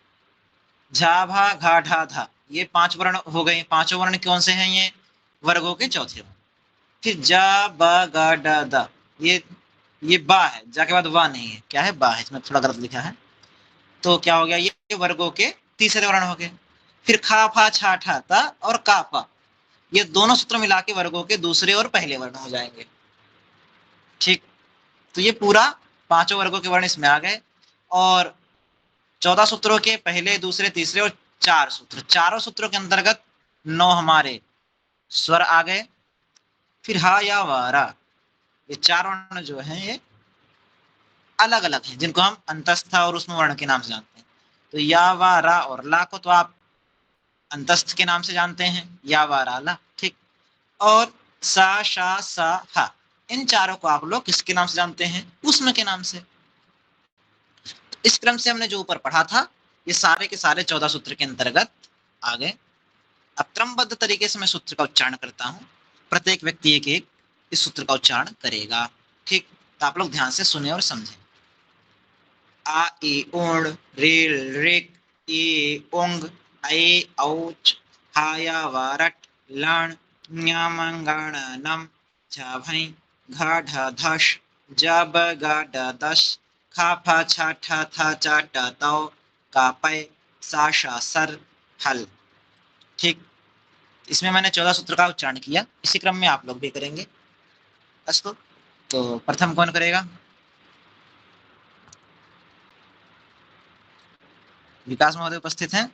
झा, भा, घा, ढा, धा, ये 5 वर्ण हो गए। पांचों वर्ण कौन से हैं? ये वर्गों के चौथे वर्ण। फिर जा, बा, गा, डा, दा, ये बा है, जा के बाद वा नहीं है, क्या है? बा है, इसमें थोड़ा गलत लिखा है। तो क्या हो गया? ये वर्गों के तीसरे वर्ण हो गए। फिर खा, फा, छा, ठा, ता और का, पा, ये दोनों सूत्र मिला के वर्गों के दूसरे और पहले वर्ण हो जाएंगे। ठीक, तो ये पूरा पांचों वर्गों के वर्ण इसमें आ गए। और 14 सूत्रों के पहले, दूसरे, तीसरे और 4 सूत्र, चारों सूत्रों के अंतर्गत 9 हमारे स्वर आ गए। फिर हा, या, वारा, ये 4 वर्ण जो हैं ये अलग अलग हैं, जिनको हम अंतस्थ और उसमें वर्ण के नाम से जानते हैं। तो या, वा, रा और ला को तो आप अंतस्थ के नाम से जानते हैं, या, वा, रा, ला। ठीक, और सा, शा, सा, हा, इन चारों को आप लोग किसके नाम से जानते हैं? उष्म के नाम से। इस क्रम से हमने जो ऊपर पढ़ा था, ये सारे के सारे 14 सूत्र के अंतर्गत आ गए। अब क्रमबद्ध तरीके से मैं सूत्र का उच्चारण करता हूं, प्रत्येक व्यक्ति एक एक इस सूत्र का उच्चारण करेगा। ठीक, तो आप लोग ध्यान से सुने और समझें। आ, ई, उण, रेल, रिक, ई, उंग, ऐ, औच, हाया, वारट, लण, न्यामंगण, नम, झ, भई, घ, ढ, धश, ज, ब, ग, ड, दश, खा, फा, छा, ठा, था, चा, ट, तौ, का, पै, सा, श, सर, हल। ठीक, इसमें मैंने 14 सूत्र का उच्चारण किया, इसी क्रम में आप लोग भी करेंगे। अस्तु, तो प्रथम कौन करेगा? विकास महोदय उपस्थित हैं?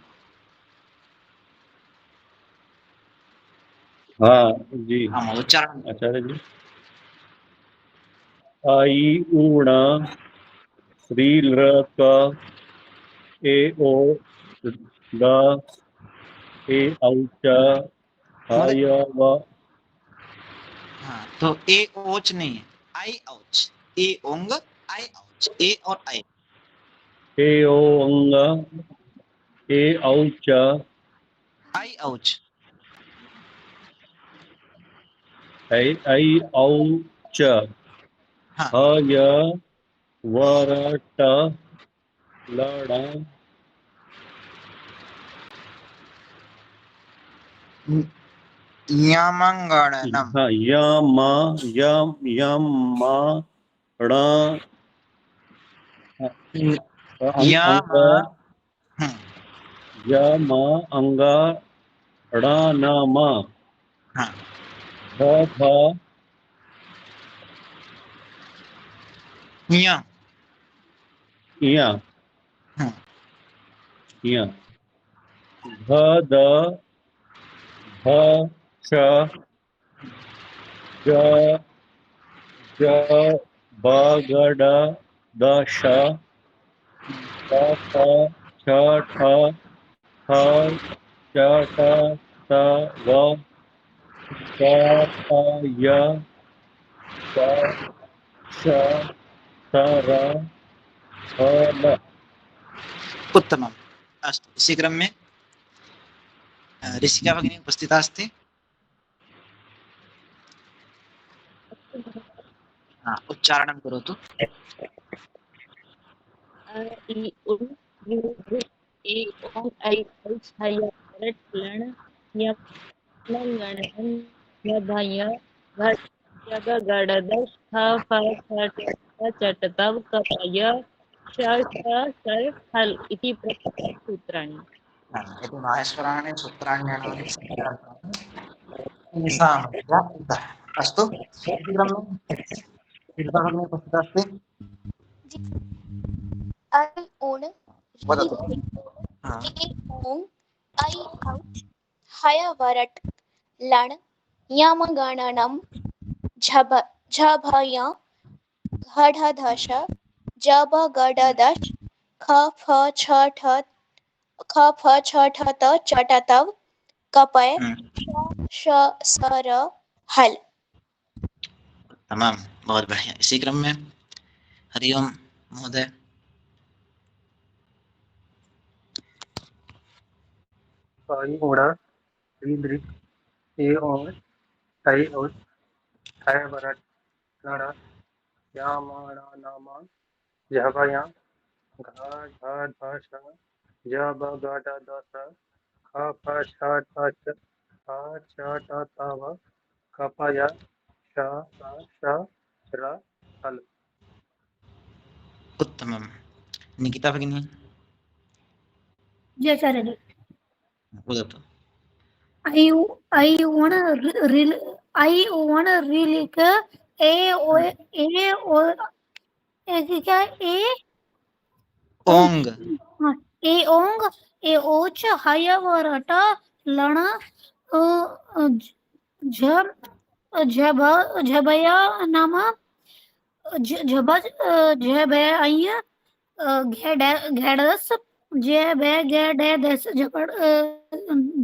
हाँ जी, हाँ, उच्चारण। आचार्य जी। आई, ऊण, श्री, ल, क, ए, ओ, ग, ए, औच, आय, व। हाँ, तो ए ओच नहीं है, आई औच, ए ओंग, आई औच, ए और आई। ए, ओ, अंग, ए, औच, आई औच। ऐ, औच, हाँ, हय, वरट, लड़, यमंगणनम। हाँ, यम, यम, यम, ण, अंग, यम, अंग, य म अंगा ण न म हाँ ध ध इया। इया हाँ इया ध द ध श ज ज ब ग ड द श ट ठ छ ठ ठ च ट त व क प य च श ट र ह ल। उत्तमम्। अस्तु, इसी क्रम में ऋषिका भगिनी उपस्थिता अस्ति। उच्चारणं करोतु। अ इ उ यु ऋ ए ओं ऐ औ छ य रट लण य लंगण न् य भ य घ य ग गड द ख फ छ ट ठ चट तव क प य श ष सर हल इति सूत्राणि। इति माहेश्वराणि सूत्राण्यनानि तेषां व्याप्तः। अस्तु, इति क्रम में ऋषिका भगिनी उपस्थिता अस्ति। ऐ उण् वदतु। ए ओं ऐ औ हय वरट् लण् यमगणनं झभय घढधश जबगडदश ख फ छ ठ त चटतव कपय श सर हल। तमाम, बहुत बढ़िया। इसी क्रम में हरिओम महोदय। आई ओड़ा ऋ ए ओंग ऐ औ हय वरट लण यामाणनम झभय घढधश जबगडदश ख फ छ ठ च त व कपय श र हल। उत्तमम्। निकिता भगिनी जयचार्य वदतु। I want रिलिक क्या ओंग ए ओंग ए ओच हय वरट लण झ झभ झभया नाम झभ झभय घेडस जे बे गे डे देश झपड़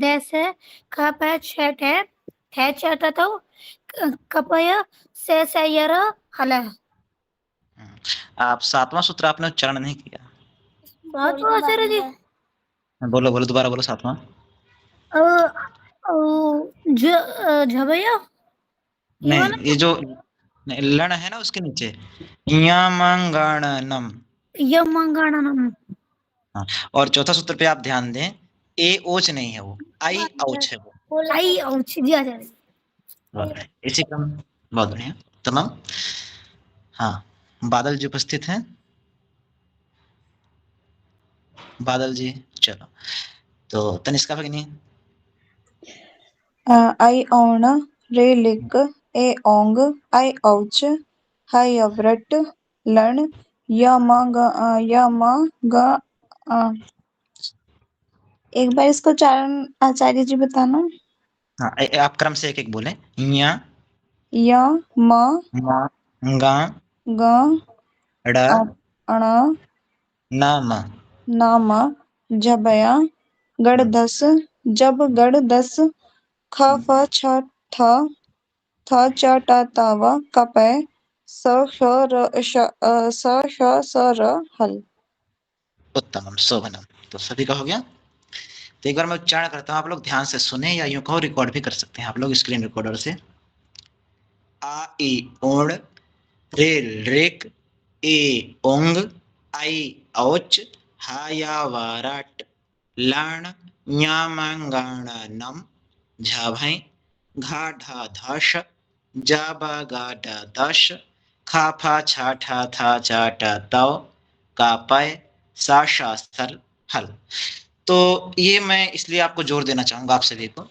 देश ख पे छे ठे चट तो कपय से सैयर हल। आप सातवां सूत्र आपने उच्चारण नहीं किया। बात तो आचार्य जी बोलो बोलो, दोबारा बोलो सातवां। झबया नहीं, ये जो लण है ना उसके नीचे यमंगणनम। यमंगणनम। हाँ, और चौथा सूत्र पे आप ध्यान दें, ए ओच नहीं है, वो आई औच है वो। आई औच जी आचार्य। इसी क्रम, बहुत बढ़िया, तमाम। हाँ, बादल जी उपस्थित हैं। बादल जी, चलो तो तनिष्का भगिनी। ऐ औण रेलिक ए ओंग ऐ औच हय व्रट लण यम ग एक बार इसको चारण आचार्य जी बताना। हाँ, आप क्रम से एक एक बोले। य म ग ग ड अण न म नाम झबया गड़दस जब गड़दस ख फ छ ठ च ट त व कपय स श र हल। उत्तमम, शोभनम। तो सभी का हो गया। तो एक बार मैं उच्चारण करता हूँ, आप लोग ध्यान से सुने, या यूं कहो रिकॉर्ड भी कर सकते हैं आप लोग स्क्रीन रिकॉर्डर से। आ ई ओण रे रेक ए ओंग आई औच हाया वाराट लाण न्यामंगणनम झाभै घाढा धाश जाबा गाडा दश खाफा छाठा था चाटा तव कापय सा शास्त्र हल। तो ये मैं इसलिए आपको जोर देना चाहूंगा आप सभी को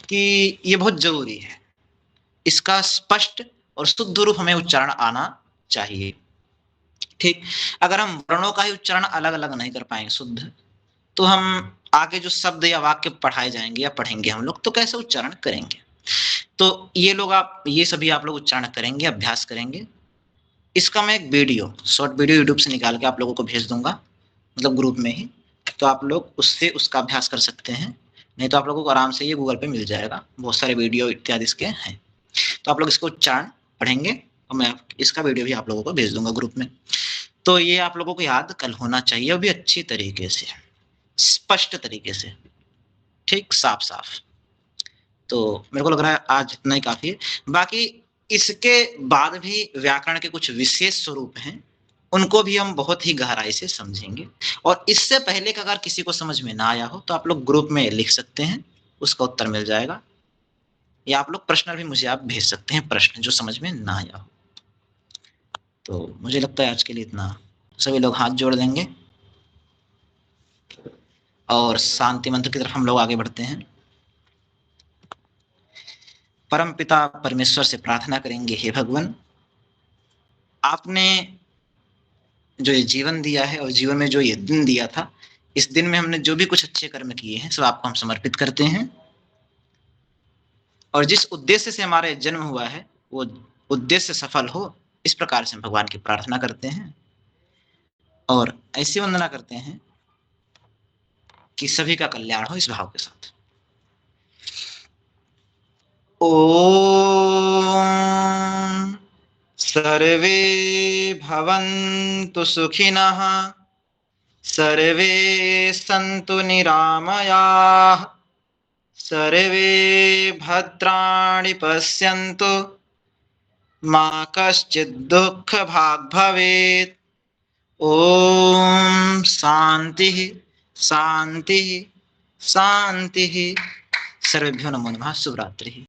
कि ये बहुत जरूरी है, इसका स्पष्ट और शुद्ध रूप हमें उच्चारण आना चाहिए। ठीक, अगर हम वर्णों का ही उच्चारण अलग अलग नहीं कर पाएंगे शुद्ध, तो हम आगे जो शब्द या वाक्य पढ़ाए जाएंगे या पढ़ेंगे हम लोग, तो कैसे उच्चारण करेंगे। तो ये सभी आप लोग उच्चारण करेंगे, अभ्यास करेंगे। इसका मैं एक वीडियो, शॉर्ट वीडियो यूट्यूब से निकाल के आप लोगों को भेज दूंगा, मतलब ग्रुप में ही, तो आप लोग उससे उसका अभ्यास कर सकते हैं। नहीं तो आप लोगों को आराम से ये गूगल पे मिल जाएगा, बहुत सारे वीडियो इत्यादि इसके हैं। तो आप लोग इसको उच्चारण पढ़ेंगे और मैं इसका वीडियो भी आप लोगों को भेज दूंगा ग्रुप में। तो ये आप लोगों को याद कल होना चाहिए, वो भी अच्छी तरीके से, स्पष्ट तरीके से, ठीक, साफ साफ। तो मेरे को लग रहा है आज इतना ही काफी है। बाकी इसके बाद भी व्याकरण के कुछ विशेष स्वरूप हैं, उनको भी हम बहुत ही गहराई से समझेंगे। और इससे पहले कि अगर किसी को समझ में ना आया हो तो आप लोग ग्रुप में लिख सकते हैं, उसका उत्तर मिल जाएगा, या आप लोग प्रश्न भी मुझे आप भेज सकते हैं, प्रश्न जो समझ में ना आया हो। तो मुझे लगता है आज के लिए इतना। सभी लोग हाथ जोड़ देंगे और शांति मंत्र की तरफ हम लोग आगे बढ़ते हैं। परम पिता परमेश्वर से प्रार्थना करेंगे, हे भगवान, आपने जो ये जीवन दिया है और जीवन में जो ये दिन दिया था, इस दिन में हमने जो भी कुछ अच्छे कर्म किए हैं सब आपको हम समर्पित करते हैं। और जिस उद्देश्य से हमारे जन्म हुआ है वो उद्देश्य सफल हो, इस प्रकार से हम भगवान की प्रार्थना करते हैं। और ऐसी वंदना करते हैं कि सभी का कल्याण हो, इस भाव के साथ। ओम सर्वे भवन्तु सुखिनः, सर्वे सन्तु निरामयाः, सर्वे भद्राणि पश्यन्तु, मा कश्चित् दुःखभाग् भवेत्। ओम शांति शांति शांति। सर्वेभ्यो नमो नमः। शुभ रात्रि।